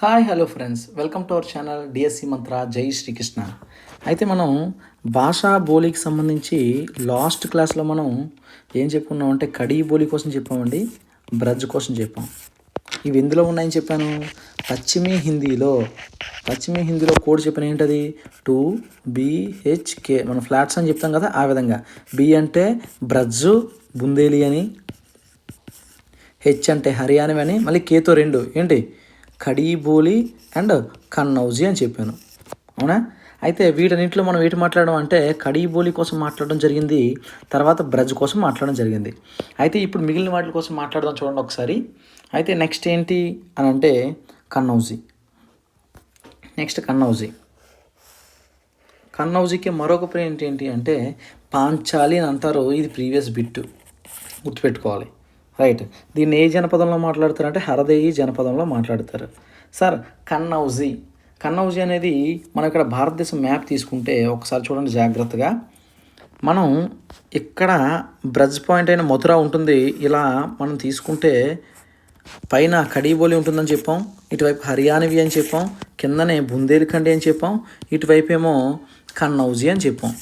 Hi hello friends, welcome to our channel DSC మంత్ర. జై శ్రీకృష్ణ. అయితే మనం భాషా బోలికి సంబంధించి లాస్ట్ క్లాస్లో మనం ఏం చెప్పుకున్నాం అంటే కడీ బోలి కోసం చెప్పామండి, బ్రజ్ కోసం చెప్పాం. ఇవి ఎందులో ఉన్నాయని చెప్పాను? పశ్చిమీ హిందీలో కోడ్ చెప్పిన ఏంటది? 2BHK. మనం ఫ్లాట్స్ అని చెప్తాం కదా, ఆ విధంగా బి అంటే బ్రజ్జు బుందేలి అని, హెచ్ అంటే హర్యానవి అని, మళ్ళీ కేతో రెండు ఏంటి కడీ బోలి అండ్ కన్నౌజీ అని చెప్పాను, అవునా? అయితే వీటన్నింటిలో మనం ఏంటి మాట్లాడడం అంటే కడీ బోలి కోసం మాట్లాడడం జరిగింది, తర్వాత బ్రజ్ కోసం మాట్లాడడం జరిగింది. అయితే ఇప్పుడు మిగిలిన వాటి కోసం మాట్లాడదాం చూడండి ఒకసారి. అయితే నెక్స్ట్ ఏంటి అని అంటే కన్నౌజీ. కన్నౌజీకి మరొక పేరు ఏంటి అంటే పాంచాలి అని అంటారు. ఇది ప్రీవియస్ బిట్, గుర్తుపెట్టుకోవాలి. రైట్. దీన్ని ఏ జనపదంలో మాట్లాడతారంటే హరదేయి జనపదంలో మాట్లాడతారు. సార్ కన్నౌజీ అనేది మనం ఇక్కడ భారతదేశం మ్యాప్ తీసుకుంటే ఒకసారి చూడండి జాగ్రత్తగా. మనం ఇక్కడ బ్రజ్ పాయింట్ అయిన మథుర ఉంటుంది. ఇలా మనం తీసుకుంటే పైన కడీబోలి ఉంటుందని చెప్పాం, ఇటువైపు హర్యానవి అని చెప్పాం, కిందనే బుందేల్ఖండి అని చెప్పాం, ఇటువైపు ఏమో కన్నౌజీ అని చెప్పాం,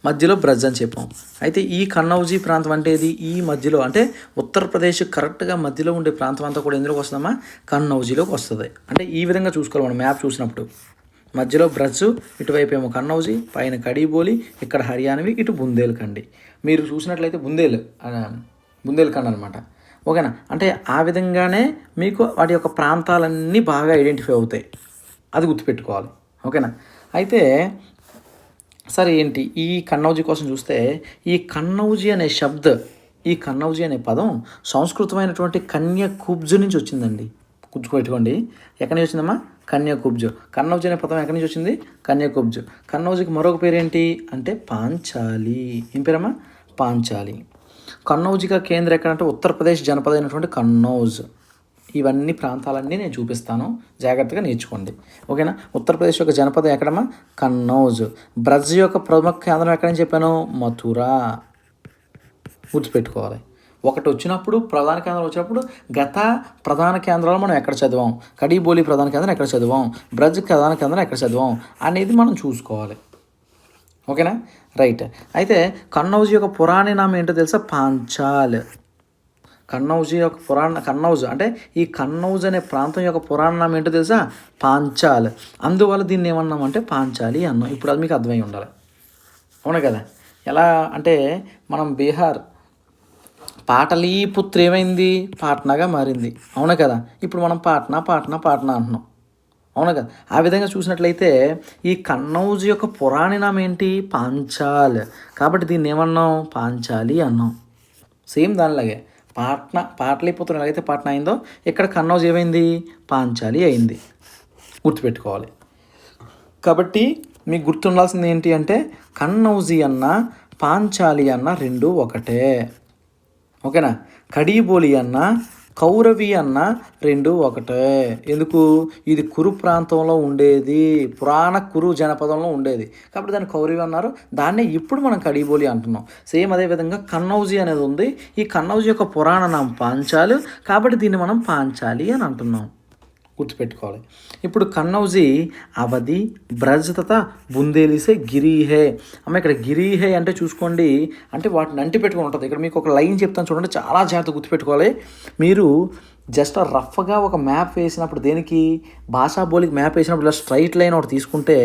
మధ్యలో బ్రజ్ అని చెప్పాం. అయితే ఈ కన్నౌజీ ప్రాంతం అంటే ఇది ఈ మధ్యలో అంటే ఉత్తరప్రదేశ్ కరెక్ట్గా మధ్యలో ఉండే ప్రాంతం అంతా కూడా ఎందులోకి వస్తుందమ్మా? కన్నౌజీలోకి వస్తుంది. అంటే ఈ విధంగా చూసుకోవాలి మనం మ్యాప్ చూసినప్పుడు. మధ్యలో బ్రజ్, ఇటువైపు ఏమో కన్నౌజీ, పైన కడీబోలి, ఇక్కడ హర్యానవి, ఇటు బుందేల్ఖండి. మీరు చూసినట్లయితే బుందేల్ఖండ్ అనమాట, ఓకేనా? అంటే ఆ విధంగానే మీకు వాటి యొక్క ప్రాంతాలన్నీ బాగా ఐడెంటిఫై అవుతాయి, అది గుర్తుపెట్టుకోవాలి, ఓకేనా? అయితే సరే ఏంటి ఈ కన్నౌజీ కోసం చూస్తే ఈ కన్నౌజీ అనే పదం సంస్కృతమైనటువంటి కన్యకుబ్జు నుంచి వచ్చిందండి. గుర్తుపెట్టుకోండి, ఎక్కడి నుంచి వచ్చిందమ్మా? కన్యకుబ్జు. కన్నౌజీ అనే పదం ఎక్కడి నుంచి వచ్చింది? కన్యకుబ్జు. కన్నౌజీకి మరొక పేరు ఏంటి అంటే పాంచాలి. ఏం పేరమ్మా? పాంచాలి. కన్నౌజీగా కేంద్రం ఎక్కడంటే ఉత్తరప్రదేశ్ జనపద అయినటువంటి కన్నౌజ్. ఇవన్నీ ప్రాంతాలన్నీ నేను చూపిస్తాను, జాగ్రత్తగా నేర్చుకోండి, ఓకేనా? ఉత్తరప్రదేశ్ యొక్క జనపదం ఎక్కడమ్మా? కన్నౌజ్. బ్రజ్ యొక్క ప్రముఖ కేంద్రం ఎక్కడని చెప్పాను? మథుర. గుర్తుపెట్టుకోవాలి. ఒకటి వచ్చినప్పుడు ప్రధాన కేంద్రం వచ్చినప్పుడు గత ప్రధాన కేంద్రాలు మనం ఎక్కడ చదివాం, కడీబోలి ప్రధాన కేంద్రం ఎక్కడ చదివాం, బ్రజ్ ప్రధాన కేంద్రం ఎక్కడ చదివాం అనేది మనం చూసుకోవాలి, ఓకేనా? రైట్. అయితే కన్నౌజ్ యొక్క పురాణ నామం ఏంటో తెలుసా? పాంచాల్. కన్నౌజ్ అంటే ఈ కన్నౌజ్ అనే ప్రాంతం యొక్క పురాణ నామం ఏంటో తెలుసా? పాంచాల్. అందువల్ల దీన్ని ఏమన్నామంటే పాంచాలి అన్నాం. ఇప్పుడు అది మీకు అర్థమై ఉండాలి, అవును కదా? ఎలా అంటే మనం బీహార్ పాటలీపుత్ర ఏమైంది? పాట్నాగా మారింది, అవును కదా? ఇప్పుడు మనం పాట్నా అంటున్నాం, అవును కదా? ఆ విధంగా చూసినట్లయితే ఈ కన్నౌజ్ యొక్క పురాణ నామం ఏంటి? పాంచాల్. కాబట్టి దీన్ని ఏమన్నాం? పాంచాలి అన్నాం. సేమ్ దానిలాగే పాటలీపుత్రం ఎలాగైతే పాట్నా అయిందో ఇక్కడ కన్నౌజ్ ఏమైంది? పాంచాలి అయింది, గుర్తుపెట్టుకోవాలి. కాబట్టి మీకు గుర్తుండాల్సింది ఏంటి అంటే కన్నౌజీ అన్న పాంచాలి అన్న రెండు ఒకటే, ఓకేనా? కడీబోలి అన్న కౌరవి అన్న రెండు ఒకటే. ఎందుకు? ఇది కురు ప్రాంతంలో ఉండేది, పురాణ కురు జనపదంలో ఉండేది కాబట్టి దాన్ని కౌరవి అన్నారు. దాన్నే ఇప్పుడు మనం కడీబోలి అంటున్నాం. సేమ్ అదేవిధంగా కన్నౌజీ అనేది ఉంది. ఈ కన్నౌజీ యొక్క పురాణ నామం పాంచాలు కాబట్టి దీన్ని మనం పాంచాలి అని అంటున్నాం, గుర్తుపెట్టుకోవాలి. ఇప్పుడు కన్నౌజీ అవధి, బ్రజ్ తథా బుందేలిసే గిరీహే. అమ్మ ఇక్కడ గిరీహే అంటే చూసుకోండి, అంటే వాటిని అంటి పెట్టుకుని ఉంటుంది. ఇక్కడ మీకు ఒక లైన్ చెప్తాను చూడండి, చాలా జాగ్రత్తగా గుర్తుపెట్టుకోవాలి. మీరు జస్ట్ రఫ్గా ఒక మ్యాప్ వేసినప్పుడు, దేనికి? భాషా బోలికి మ్యాప్ వేసినప్పుడు ఇలా స్ట్రైట్ లైన్ ఒకటి తీసుకుంటే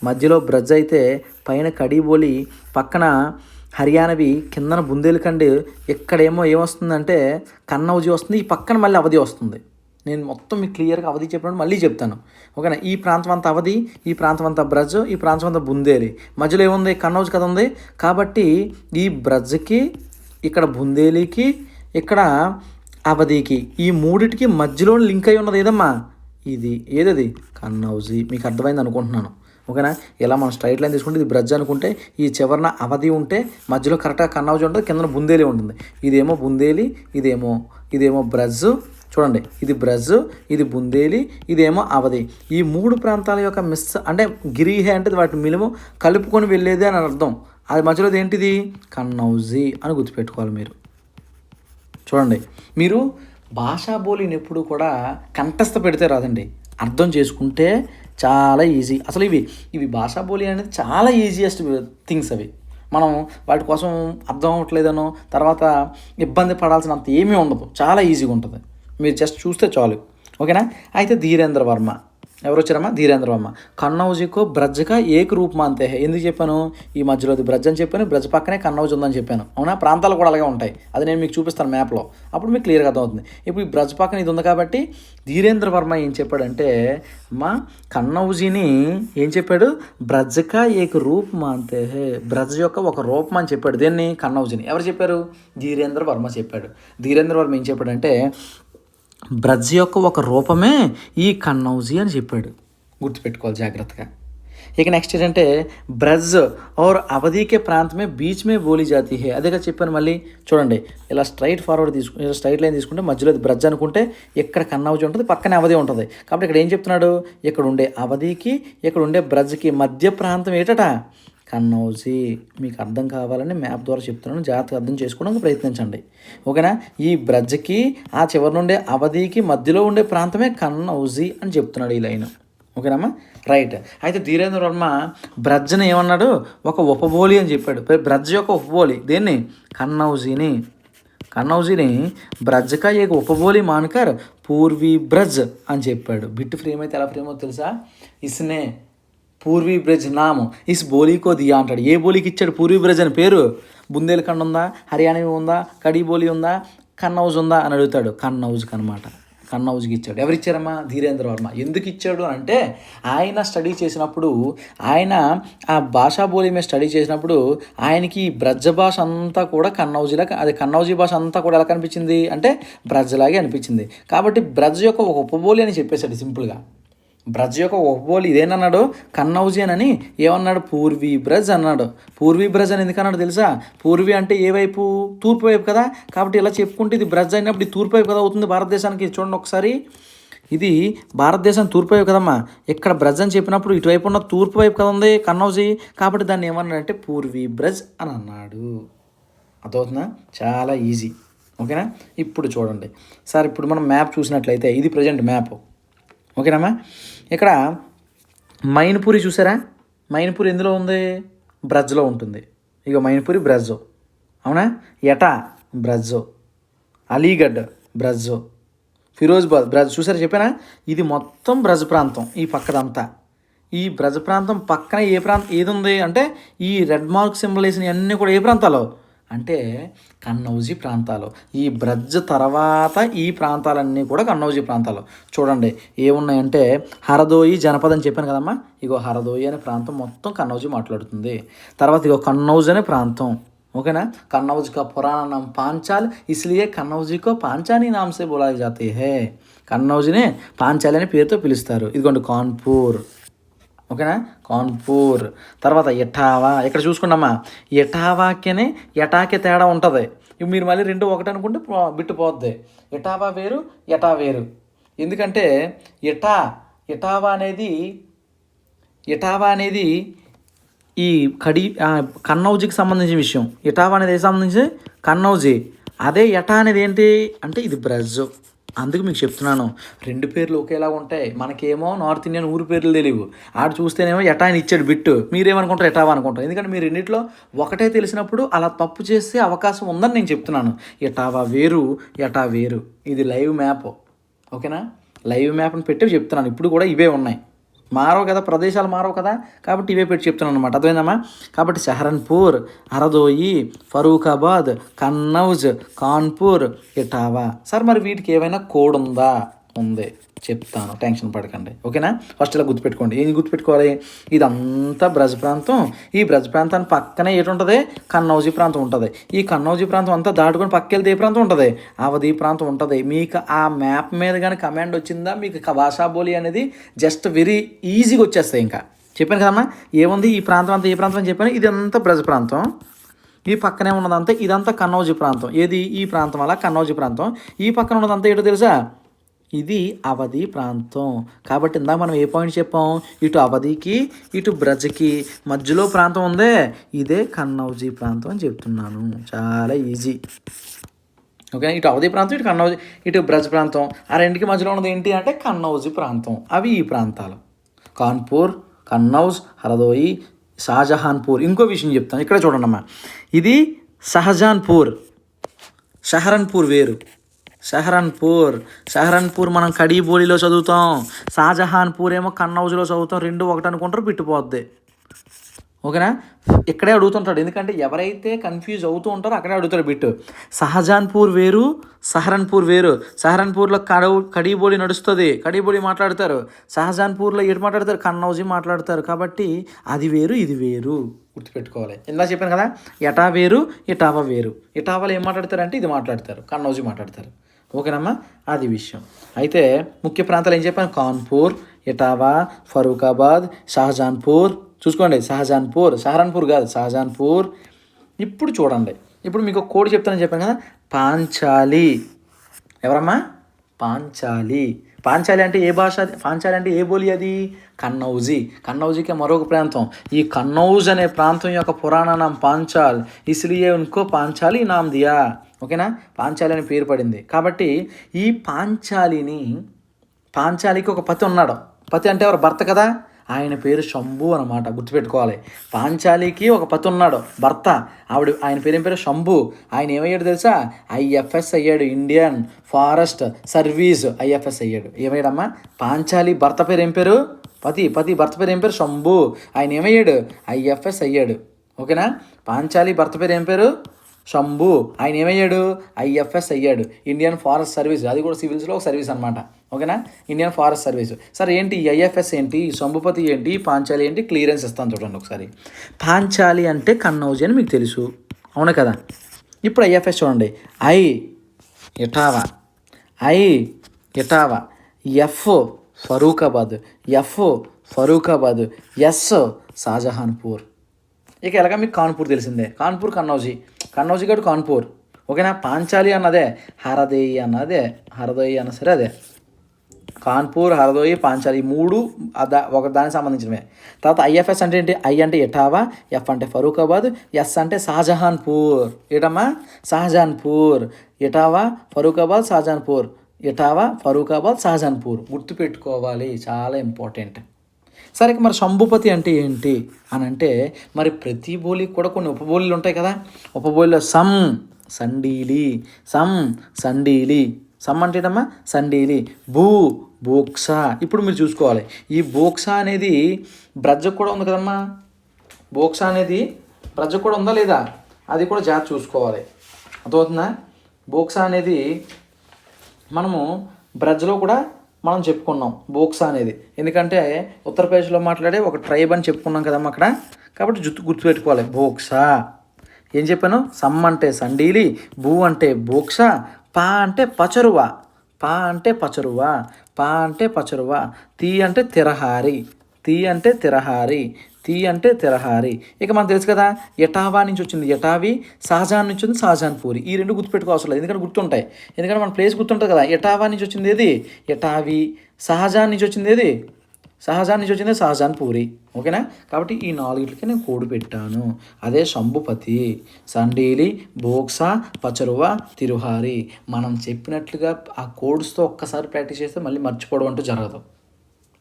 మధ్యలో బ్రజ్ అయితే పైన కడీబోలి, పక్కన హర్యానవి, కిందన బుందేల్ఖండ్, ఇక్కడేమో ఏమొస్తుందంటే కన్నౌజీ వస్తుంది, ఈ పక్కన మళ్ళీ అవధి వస్తుంది. నేను మొత్తం మీకు క్లియర్గా అవధి చెప్పినప్పుడు మళ్ళీ చెప్తాను, ఓకేనా? ఈ ప్రాంతం అంతా అవధి, ఈ ప్రాంతం అంతా బ్రజ్, ఈ ప్రాంతం అంతా బుందేలి, మధ్యలో ఏముంది? కన్నౌజ్ కదా ఉంది. కాబట్టి ఈ బ్రజ్కి, ఇక్కడ బుందేలికి, ఇక్కడ అవధికి, ఈ మూడిటికి మధ్యలో లింక్ అయి ఉన్నది ఏదమ్మా? ఇది ఏదది? కన్నౌజీ. మీకు అర్థమైంది అనుకుంటున్నాను, ఓకేనా? ఇలా మనం స్ట్రైట్ లైన్ తీసుకుంటే ఇది బ్రజ్ అనుకుంటే ఈ చివరన అవధి ఉంటే మధ్యలో కరెక్ట్గా కన్నౌజీ ఉంటుంది, కింద బుందేలి ఉంటుంది. ఇదేమో బుందేలి, ఇదేమో బ్రజ్. చూడండి, ఇది బ్రజ్, ఇది బుందేలి, ఇదేమో అవధి. ఈ మూడు ప్రాంతాల యొక్క అంటే గిరీహే అంటే వాటి మిలుము కలుపుకొని వెళ్ళేది అని అర్థం. అది మధ్యలో ఏంటిది? కన్నౌజీ అని గుర్తుపెట్టుకోవాలి మీరు. చూడండి, మీరు భాషా బోలిని ఎప్పుడు కూడా కంఠస్థ పెడితే రాదండి, అర్థం చేసుకుంటే చాలా ఈజీ. అసలు ఇవి ఇవి భాషా బోలి అనేది చాలా ఈజియెస్ట్ థింగ్స్ అవి. మనం వాటి కోసం అర్థం అవ్వట్లేదనో తర్వాత ఇబ్బంది పడాల్సినంత ఏమీ ఉండదు, చాలా ఈజీగా ఉంటుంది. మీరు జస్ట్ చూస్తే చాలు. ఓకేనా. అయితే ధీరేంద్ర వర్మ ఎవరు వచ్చారమ్మా? ధీరేంద్ర వర్మ. కన్నౌజీకో బ్రజ్ కా ఏక రూప్ మాన్తే హై. ఎందుకు చెప్పాను? ఈ మధ్యలో బ్రజ్ అని చెప్పాను, బ్రజ్ పక్కనే కన్నౌజ్ ఉందని చెప్పాను. అవునా? ప్రాంతాలు కూడా అలాగే ఉంటాయి, అది నేను మీకు చూపిస్తాను మ్యాప్లో, అప్పుడు మీకు క్లియర్గా అర్థమవుతుంది. ఇప్పుడు ఈ బ్రజ్ పక్కన ఇది ఉంది కాబట్టి ధీరేంద్ర వర్మ ఏం చెప్పాడంటే మా కన్నౌజీని ఏం చెప్పాడు? బ్రజ్ కా ఏక రూప్ మాన్తే హై, బ్రజ్ యొక్క ఒక రూపం అని చెప్పాడు. దేన్ని? కన్నౌజీని. ఎవరు చెప్పారు? ధీరేంద్ర వర్మ చెప్పాడు. ధీరేంద్ర వర్మ ఏం చెప్పాడంటే బ్రజ్ యొక్క ఒక రూపమే ఈ కన్నౌజీ అని చెప్పాడు. గుర్తుపెట్టుకోవాలి జాగ్రత్తగా. ఇక నెక్స్ట్ ఏంటంటే బ్రజ్ और అవధి के प्रांत में बीच में बोली जाती है. అదేగా చెప్పాను. మళ్ళీ చూడండి, ఇలా స్ట్రైట్ ఫార్వర్డ్ ఇలా స్ట్రైట్ లైన్ తీసుకుంటే మధ్యలో బ్రజ్ అనుకుంటే ఇక్కడ కన్నౌజీ ఉంటుంది, పక్కనే అవధి ఉంటుంది. కాబట్టి ఇక్కడ ఏం చెప్తున్నాడు? ఇక్కడ ఉండే అవధికి ఇక్కడ ఉండే బ్రజ్కి మధ్య ప్రాంతం ఏటట కన్నౌజీ. మీకు అర్థం కావాలని మ్యాప్ ద్వారా చెప్తున్నాను, జాగ్రత్తగా అర్థం చేసుకోవడానికి ప్రయత్నించండి. ఓకేనా. ఈ బ్రజ్కి ఆ చివరి నుండే అవధికి మధ్యలో ఉండే ప్రాంతమే కన్నౌజీ అని చెప్తున్నాడు ఈ లైన్. ఓకేనమ్మా, రైట్. అయితే ధీరేంద్ర వర్మ బ్రజ్ని ఏమన్నాడు? ఒక ఉపబోలి అని చెప్పాడు. బ్రజ్ యొక్క ఉపబోలి దేన్ని? కన్నౌజీని. కన్నౌజీని బ్రజ్ కా ఏక ఉపబోలి మాన్కర్ పూర్వీ బ్రజ్ అని చెప్పాడు. బిట్ ఫ్రేమ్ అయితే ఎలా ఫ్రేమ్ అవుతుందో తెలుసా? ఇస్నే పూర్వీ బ్రజ్ నామ్ ఇస్ బోలీకో దియా అంటాడు. ఏ బోలీకి ఇచ్చాడు పూర్వీ బ్రజ్ అని పేరు? బుందేల్ఖండ్ ఉందా, హర్యానా ఉందా, కడీ బోలీ ఉందా, కన్నౌజ్ ఉందా అని అడుగుతాడు. కన్నౌజ్కి అనమాట, కన్నౌజ్కి ఇచ్చాడు. ఎవరు ఇచ్చారమ్మా? ధీరేంద్ర వర్మ. ఎందుకు ఇచ్చాడు అంటే ఆయన స్టడీ చేసినప్పుడు, ఆయన ఆ భాషా బోలీ మీద స్టడీ చేసినప్పుడు ఆయనకి బ్రజ్ భాష అంతా కూడా కన్నౌజీలా, అది కన్నౌజీ భాష అంతా కూడా ఎలా కనిపించింది అంటే బ్రజ్లాగే అనిపించింది. కాబట్టి బ్రజ్ యొక్క ఒక ఉపబోలి అని చెప్పేశాడు సింపుల్గా. బ్రజ్ యొక్క ఉపబోలి ఇదేనన్నాడు కన్నౌజీ అని. ఏమన్నాడు? పూర్వీ బ్రజ్ అన్నాడు. పూర్వీ బ్రజ్ అని ఎందుకన్నాడు తెలుసా? పూర్వీ అంటే ఏ వైపు? తూర్పు వైపు కదా. కాబట్టి ఇలా చెప్పుకుంటే ఇది బ్రజ్ అయినప్పుడు తూర్పు వైపు కదా అవుతుంది భారతదేశానికి. చూడండి ఒకసారి, ఇది భారతదేశం తూర్పు వైపు కదమ్మా. ఇక్కడ బ్రజ్ అని చెప్పినప్పుడు ఇటువైపు ఉన్న తూర్పు వైపు కదా ఉంది కన్నౌజీ. కాబట్టి దాన్ని ఏమన్నాడంటే పూర్వీ బ్రజ్ అని అన్నాడు. అర్థమవుతుందా? చాలా ఈజీ. ఓకేనా. ఇప్పుడు చూడండి సార్, ఇప్పుడు మనం మ్యాప్ చూసినట్లయితే ఇది ప్రజెంట్ మ్యాప్. ఓకేనమ్మా. ఇక్కడ మైన్పూరి చూసారా? మైన్పూరి ఎందులో ఉంది? బ్రజ్లో ఉంటుంది. ఇక మైన్పూరి బ్రజ్జో, అవునా? ఎటా బ్రజ్జో, అలీగఢ్ బ్రజ్జో, ఫిరోజ్బాద్ బ్రజ్ చూసారా? చెప్పానా? ఇది మొత్తం బ్రజ్ ప్రాంతం. ఈ పక్కదంతా ఈ బ్రజ్ ప్రాంతం పక్కన ఏ ప్రాంతం ఏది ఉంది అంటే ఈ రెడ్ మార్క్ సింబల్ వేసిన అన్నీ కూడా ఏ ప్రాంతాలు అంటే కన్నౌజీ ప్రాంతాలు. ఈ బ్రజ్ తర్వాత ఈ ప్రాంతాలన్నీ కూడా కన్నౌజీ ప్రాంతాలు. చూడండి ఏమున్నాయంటే హరదోయి జనపదం అని చెప్పాను కదమ్మా. ఇగో హరదోయి అనే ప్రాంతం మొత్తం కన్నౌజీ మాట్లాడుతుంది. తర్వాత ఇగో కన్నౌజ్ అనే ప్రాంతం. ఓకేనా. కన్నౌజ్ కా పురాణ నామ్ పాంచాల్, ఇస్లియే కన్నౌజీ కో పాంచానీ నామ్ సే బులాయి జాతీ హై. కన్నౌజీనే పాంచాలి అనే పేరుతో పిలుస్తారు. ఇదిగోండి కాన్పూర్. ఓకేనా, కాన్పూర్. తర్వాత ఎటావా. ఇక్కడ చూసుకున్నామా, ఎటావాకేనే ఎటాకే తేడా ఉంటుంది. ఇవి మీరు మళ్ళీ రెండు ఒకటి అనుకుంటే బిట్టుపోద్ది. ఎటావా వేరు, ఎటా వేరు. ఎందుకంటే ఎటావా అనేది ఈ కన్నౌజీకి సంబంధించిన విషయం. ఎటావా అనేది సంబంధించి కన్నౌజీ. అదే ఎటా అనేది ఏంటి అంటే ఇది బ్రజ్. అందుకు మీకు చెప్తున్నాను, రెండు పేర్లు ఒకేలా ఉంటాయి. మనకేమో నార్త్ ఇండియన్ ఊరి పేర్లు తెలియవు. ఆడు చూస్తేనేమో ఎటా అని ఇచ్చాడు బిట్టు, మీరేమనుకుంటారు ఎటావా అనుకుంటారు. ఎందుకంటే మీరు రెండిట్లో ఒకటే తెలిసినప్పుడు అలా తప్పు చేసే అవకాశం ఉందని నేను చెప్తున్నాను. ఎటావా వేరు, ఎటా వేరు. ఇది లైవ్ మ్యాప్. ఓకేనా, లైవ్ మ్యాప్ని పెట్టి చెప్తున్నాను. ఇప్పుడు కూడా ఇవే ఉన్నాయి, మారవు కదా, ప్రదేశాలు మారవు కదా, కాబట్టి ఇవే పెట్టి చెప్తున్నాను అనమాట. అర్థమైందమ్మా. కాబట్టి సహరన్పూర్, హరదోయి, ఫరూఖాబాద్, కన్నౌజ్, కాన్పూర్, ఎటావా. సార్ మరి వీటికి ఏమైనా కోడ్ ఉందా? ఉంది, చెప్తాను, టెన్షన్ పడకండి. ఓకేనా. ఫస్ట్ ఇలా గుర్తుపెట్టుకోండి. ఏం గుర్తుపెట్టుకోవాలి? ఇదంతా బ్రజ్ ప్రాంతం. ఈ బ్రజ్ ప్రాంతాన్ని పక్కనే ఏటు ఉంటుంది? కన్నౌజీ ప్రాంతం ఉంటుంది. ఈ కన్నౌజీ ప్రాంతం అంతా దాటుకొని పక్కెళ్తే ఏ ప్రాంతం ఉంటుంది? అవధి ప్రాంతం ఉంటుంది. మీకు ఆ మ్యాప్ మీద కానీ కమాండ్ వచ్చిందా, మీకు భాషా బోలి అనేది జస్ట్ వెరీ ఈజీగా వచ్చేస్తాయి. ఇంకా చెప్పాను కదమ్మా, ఏముంది ఈ ప్రాంతం అంతా ఏ ప్రాంతం అని చెప్పాను. ఇదంతా బ్రజ్ ప్రాంతం. ఈ పక్కనే ఉన్నదంతా ఇదంతా కన్నౌజీ ప్రాంతం. ఏది? ఈ ప్రాంతం అలా కన్నౌజీ ప్రాంతం. ఈ పక్కన ఉన్నదంతా ఏటో తెలుసా? ఇది అవధి ప్రాంతం. కాబట్టి ఇందాక మనం ఏ పాయింట్ చెప్పాం? ఇటు అవధికి ఇటు బ్రజ్కి మధ్యలో ప్రాంతం ఉందే, ఇదే కన్నౌజీ ప్రాంతం అని చెప్తున్నాను. చాలా ఈజీ. ఓకే, ఇటు అవధి ప్రాంతం, ఇటు కన్నౌజీ, ఇటు బ్రజ్ ప్రాంతం. ఆ రెండుకి మధ్యలో ఉన్నది ఏంటి అంటే కన్నౌజీ ప్రాంతం. అవి ఈ ప్రాంతాలు: కాన్పూర్, కన్నౌజ్, హరదోయి, షాజహాన్పూర్. ఇంకో విషయం చెప్తాను, ఇక్కడ చూడండి అమ్మా. ఇది షహజాన్పూర్, షహరన్పూర్ వేరు. షహరన్పూర్ మనం కడీబోలిలో చదువుతాం. షాజహాన్పూర్ ఏమో కన్నౌజ్లో చదువుతాం. రెండు ఒకటి అనుకుంటారు, పిట్టుపోద్ది. ఓకేనా, ఇక్కడే అడుగుతుంటాడు, ఎందుకంటే ఎవరైతే కన్ఫ్యూజ్ అవుతూ ఉంటారో అక్కడే అడుగుతాడు బిట్టు. షహజాన్పూర్ వేరు, సహరన్పూర్ వేరు. సహరన్పూర్లో కడీబోలి నడుస్తుంది, కడీబోలి మాట్లాడతారు. షహజాన్పూర్లో ఎటు మాట్లాడతారు, కన్నౌజీ మాట్లాడతారు. కాబట్టి అది వేరు, ఇది వేరు, గుర్తుపెట్టుకోవాలి. ఇందా చెప్పాను కదా, ఎటా వేరు, ఇటావా వేరు. ఇటావాలో ఏం మాట్లాడతారంటే ఇది మాట్లాడతారు, కన్నౌజీ మాట్లాడతారు. ఓకేనమ్మా, అది విషయం. అయితే ముఖ్య ప్రాంతాలు ఏం చెప్పాను: కాన్పూర్, ఇటావా, ఫరూకాబాద్, షహజాన్పూర్. చూసుకోండి, షహరన్పూర్ కాదు, షహజాన్పూర్. ఇప్పుడు చూడండి, ఇప్పుడు మీకు ఒక కోడ్ చెప్తానని చెప్పాను కదా, పాంచాలి. ఎవరమ్మా? పాంచాలి. పాంచాలి అంటే ఏ భాష? పాంచాలి అంటే ఏ బోలి అది? కన్నౌజీ. కన్నౌజీకి మరొక ప్రాంతం. ఈ కన్నౌజ్ అనే ప్రాంతం యొక్క పురాణ నాం పాంచాల్, ఇస్లియే ఉన్కో పాంచాలి నామ్ దియా. ఓకేనా, పాంచాలి అని పేరు పడింది. కాబట్టి ఈ పాంచాలికి ఒక పతి ఉన్నాడు. పతి అంటే ఎవరు? భర్త కదా. ఆయన పేరు శంభు అనమాట, గుర్తుపెట్టుకోవాలి. పాంచాలికి ఒక పతి ఉన్నాడు, భర్త. ఆయన పేరు ఏం పేరు? శంభు. ఆయన ఏమయ్యాడు తెలుసా? ఐఎఫ్ఎస్ అయ్యాడు, ఇండియన్ ఫారెస్ట్ సర్వీస్ ఐఎఫ్ఎస్ అయ్యాడు. ఏమయ్యాడమ్మా? పాంచాలి భర్త పేరు ఏం పేరు? పతి భర్త పేరు ఏం పేరు? శంభు. ఆయన ఏమయ్యాడు? ఐఎఫ్ఎస్ అయ్యాడు. ఓకేనా, పాంచాలి భర్త పేరు ఏం పేరు? శంభు. ఆయన ఏమయ్యాడు? ఐఎఫ్ఎస్ అయ్యాడు, ఇండియన్ ఫారెస్ట్ సర్వీస్. అది కూడా సివిల్స్లో ఒక సర్వీస్ అనమాట. ఓకేనా, ఇండియన్ ఫారెస్ట్ సర్వీస్. సరే, ఏంటి ఈ ఐఎఫ్ఎస్ ఏంటి, శంభుపతి ఏంటి, పాంచాలి ఏంటి? క్లియరెన్స్ ఇస్తాను చూడండి ఒకసారి. పాంచాలి అంటే కన్నౌజీ అని మీకు తెలుసు, అవును కదా. ఇప్పుడు ఐఎఫ్ఎస్ చూడండి: ఇటావా, ఎఫ్ ఫరూకాబాద్, ఎస్ షాజహాన్పూర్. ఇక ఎలాగ మీకు కాన్పూర్ తెలిసిందే. కాన్పూర్ కన్నౌజీ కాదు కాన్పూర్. ఓకేనా, పాంచాలి అన్నదే, హరదోయి అన్న సరే అదే. కాన్పూర్, హరదోయి, పాంచాలి, ఈ మూడు ఒక దానికి సంబంధించినవే. తర్వాత ఐఎఫ్ఎస్ అంటే ఏంటి? ఐ అంటే ఇటావా, ఎఫ్ అంటే ఫరూకాబాద్, ఎస్ అంటే షాజహాన్పూర్. ఏటమ్మా? షాజహాన్పూర్. ఇటావా, ఫరూకాబాద్, షాజహాన్పూర్. గుర్తుపెట్టుకోవాలి, చాలా ఇంపార్టెంట్. సరే, మరి శంభుపతి అంటే ఏంటి అని అంటే, మరి ప్రతి బోలికి కూడా కొన్ని ఉపబోలీలు ఉంటాయి కదా. ఉపబోలిలో సండీలి. సమ్ అంటే ఏంటమ్మా? సండీలి. బోక్సా. ఇప్పుడు మీరు చూసుకోవాలి, ఈ బోక్సా అనేది బ్రజ్జకు కూడా ఉంది కదమ్మా. బోక్సా అనేది బ్రజ్జకు కూడా ఉందా లేదా, అది కూడా జాగ్రత్త చూసుకోవాలి. అర్థమవుతుందా? బోక్సా అనేది మనము బ్రజ్లో కూడా మనం చెప్పుకున్నాం, బోక్సా అనేది. ఎందుకంటే ఉత్తరప్రదేశ్లో మాట్లాడే ఒక ట్రైబ్ అని చెప్పుకున్నాం కదమ్మా అక్కడ. కాబట్టి గుర్తుపెట్టుకోవాలి, బోక్సా. ఏం చెప్పాను? సమ్ అంటే సండీలి, బూ అంటే బోక్సా, పా అంటే పచరువా, తీ అంటే తిరహారి. ఇక మనకు తెలుసు కదా, ఎటావా నుంచి వచ్చింది ఎటావి, షాజహాన్ నుంచి వచ్చింది షాజహాన్పూరి. ఈ రెండు గుర్తుపెట్టుకోవాల్సిన లేదు, ఎందుకంటే గుర్తుంటాయి. ఎందుకంటే మన ప్లేస్ గుర్తుంటుంది కదా. ఎటావా నుంచి వచ్చింది ఏది? ఎటావి. షాజహాన్ నుంచి వచ్చింది షాజహాన్పూరి. ఓకేనా, కాబట్టి ఈ నాలుగిట్లకి నేను కోడ్ పెట్టాను. అదే శంభుపతి, సండీలి, బోక్సా, పచరువా, తిరుహారి. మనం చెప్పినట్లుగా ఆ కోడ్స్తో ఒక్కసారి ప్రాక్టీస్ చేస్తే మళ్ళీ మర్చిపోవడం అంటూ జరగదు.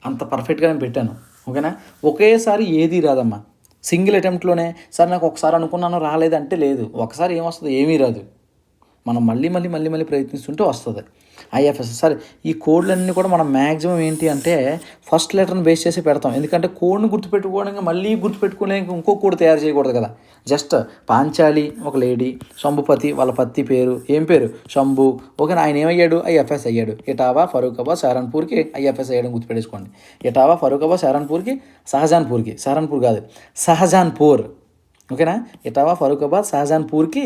అంత పర్ఫెక్ట్గా నేను పెట్టాను. ఓకేనా, ఒకేసారి ఏది రాదమ్మా. సింగిల్ అటెంప్ట్లోనే సార్ నాకు ఒకసారి అనుకున్నాను రాలేదంటే లేదు. ఒకసారి ఏమొస్తుంది? ఏమీ రాదు. మనం మళ్ళీ ప్రయత్నిస్తుంటే వస్తుంది. ఐఎఫ్ఎస్. సరే, ఈ కోడ్లన్నీ కూడా మనం మ్యాక్సిమం ఏంటి అంటే ఫస్ట్ లెటర్ని బేస్ చేసి పెడతాం. ఎందుకంటే కోడ్ని గుర్తుపెట్టుకోవడానికి మళ్ళీ గుర్తుపెట్టుకోలే ఇంకో కోడ్ తయారు చేయకూడదు కదా. జస్ట్ పాంచాలి ఒక లేడీ, శంభుపతి వాళ్ళ పత్తి పేరు ఏం పేరు? శంభు. ఓకేనా, ఆయన ఏమయ్యాడు? ఐఎఫ్ఎస్ అయ్యాడు. ఇటావా, ఫరూకాబాద్, షహరన్పూర్కి ఐఎఫ్ఎస్ అయ్యాడు, గుర్తుపెట్టేసుకోండి. ఇటావా, ఫరూకాబాద్, షహరన్పూర్ కాదు, షహజాన్పూర్. ఓకేనా, ఇటావా, ఫరూకాబాద్, షహజాన్పూర్కి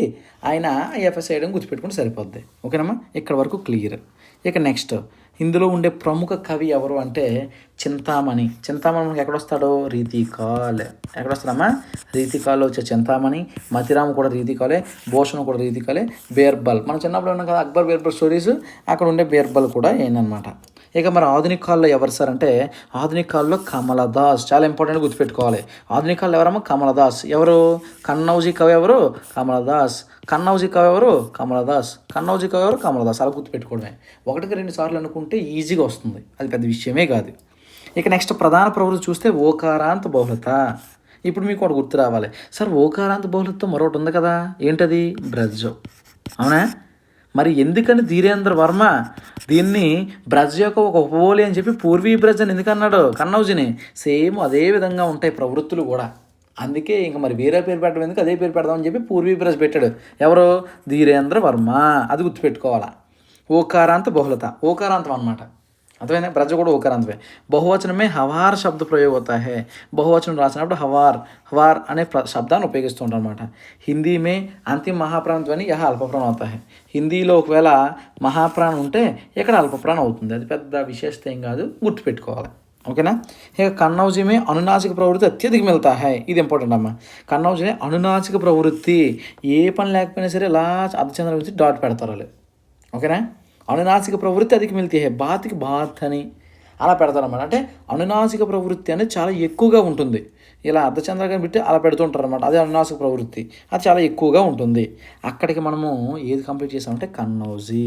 ఆయన ఐఎఫ్ఎస్ వేయడం గుర్తుపెట్టుకుంటే సరిపోద్ది. ఓకేనమ్మా, ఇక్కడ వరకు క్లియర్. ఇక నెక్స్ట్, ఇందులో ఉండే ప్రముఖ కవి ఎవరు అంటే చింతామణి. మనకి ఎక్కడొస్తాడో? రీతికాల్. ఎక్కడొస్తాడమ్మా? రీతికాల్లో వచ్చే చింతామణి. మతిరామ్ కూడా రీతికాలే, భూషణ్ కూడా రీతికాలే, బీర్బల్. మనం చిన్నప్పుడు ఉన్నాం కదా అక్బర్ బీర్బల్ స్టోరీస్, అక్కడ ఉండే బీర్బల్ కూడా ఏంటనమాట. ఇక మరి ఆధునిక కాలంలో ఎవరు సార్ అంటే ఆధునిక కాలంలో కమలదాస్, చాలా ఇంపార్టెంట్ గుర్తుపెట్టుకోవాలి. ఆధునిక కాలంలో ఎవరమ్మా? కమలదాస్. ఎవరు? కన్నౌజీ కవి ఎవరు? కమలదాస్. కన్నౌజీ కవి ఎవరు? కమలదాస్. కన్నౌజీ కవి ఎవరు? కమలదాస్. అలా గుర్తుపెట్టుకోవడమే. 1కి 2 సార్లు అనుకుంటే ఈజీగా వస్తుంది, అది పెద్ద విషయమే కాదు. ఇక నెక్స్ట్ ప్రధాన ప్రవృత్తి చూస్తే ఓకారాంత బహుళత. ఇప్పుడు మీకు ఒకటి గుర్తు రావాలి సార్, ఓకారాంత బహుళతతో మరొకటి ఉంది కదా, ఏంటది? బ్రజ్. అవునా? మరి ఎందుకని ధీరేంద్ర వర్మ దీన్ని బ్రజ్ యొక్క ఒక ఉపబోలి అని చెప్పి పూర్వీ బ్రజ్ అని ఎందుకు అన్నాడు కన్నౌజిని? సేమ్ అదే విధంగా ఉంటాయి ప్రవృత్తులు కూడా, అందుకే ఇంకా మరి వేరే పేరు పెట్టడం ఎందుకు, అదే పేరు పెడదామని చెప్పి పూర్వీ బ్రజ్ పెట్టాడు. ఎవరు? ధీరేంద్ర వర్మ. అది గుర్తుపెట్టుకోవాలా. ఓకారాంత బహుళత, ఓకారాంతం అనమాట. అర్థమైందా? బ్రజ్ కూడా ఓకారాంతమే. బహువచనమే హవార్ శబ్ద ప్రయోగ అవుతా హే. బహువచనం రాసినప్పుడు హవార్ హవార్ అనే శబ్దాన్ని ఉపయోగిస్తూ ఉంటారు అనమాట. హిందీ మే అంతిమ మహాప్రాణ ధ్వని యహ అల్పప్రాణం అవుతా హే. హిందీలో ఒకవేళ మహాప్రాణం ఉంటే ఇక్కడ అల్పప్రాణం అవుతుంది, అది పెద్ద విశేషత ఏం కాదు, గుర్తుపెట్టుకోవాలి. ఓకేనా? ఇక కన్నౌజీ మే అనునాసిక ప్రవృత్తి అత్యధిక మిగతా హై. ఇది ఇంపార్టెంట్ అమ్మా. కన్నౌజీ అనునాసిక ప్రవృత్తి, ఏ పని లేకపోయినా సరే ఇలా అర్ధచంద్ర గురించి డాట్ పెడతారు వాళ్ళు. ఓకేనా? అనునాసిక ప్రవృత్తి అధిక మిల్తీ హే, బాత్కి బాత్ అని అలా పెడతారన్నమాట. అంటే అనునాసిక ప్రవృత్తి అనేది చాలా ఎక్కువగా ఉంటుంది, ఇలా అర్ధచంద్రగా పెట్టి అలా పెడుతుంటారు అనమాట. అదే అనునాసిక ప్రవృత్తి, అది చాలా ఎక్కువగా ఉంటుంది. అక్కడికి మనము ఏది కంప్లీట్ చేసామంటే కన్నౌజీ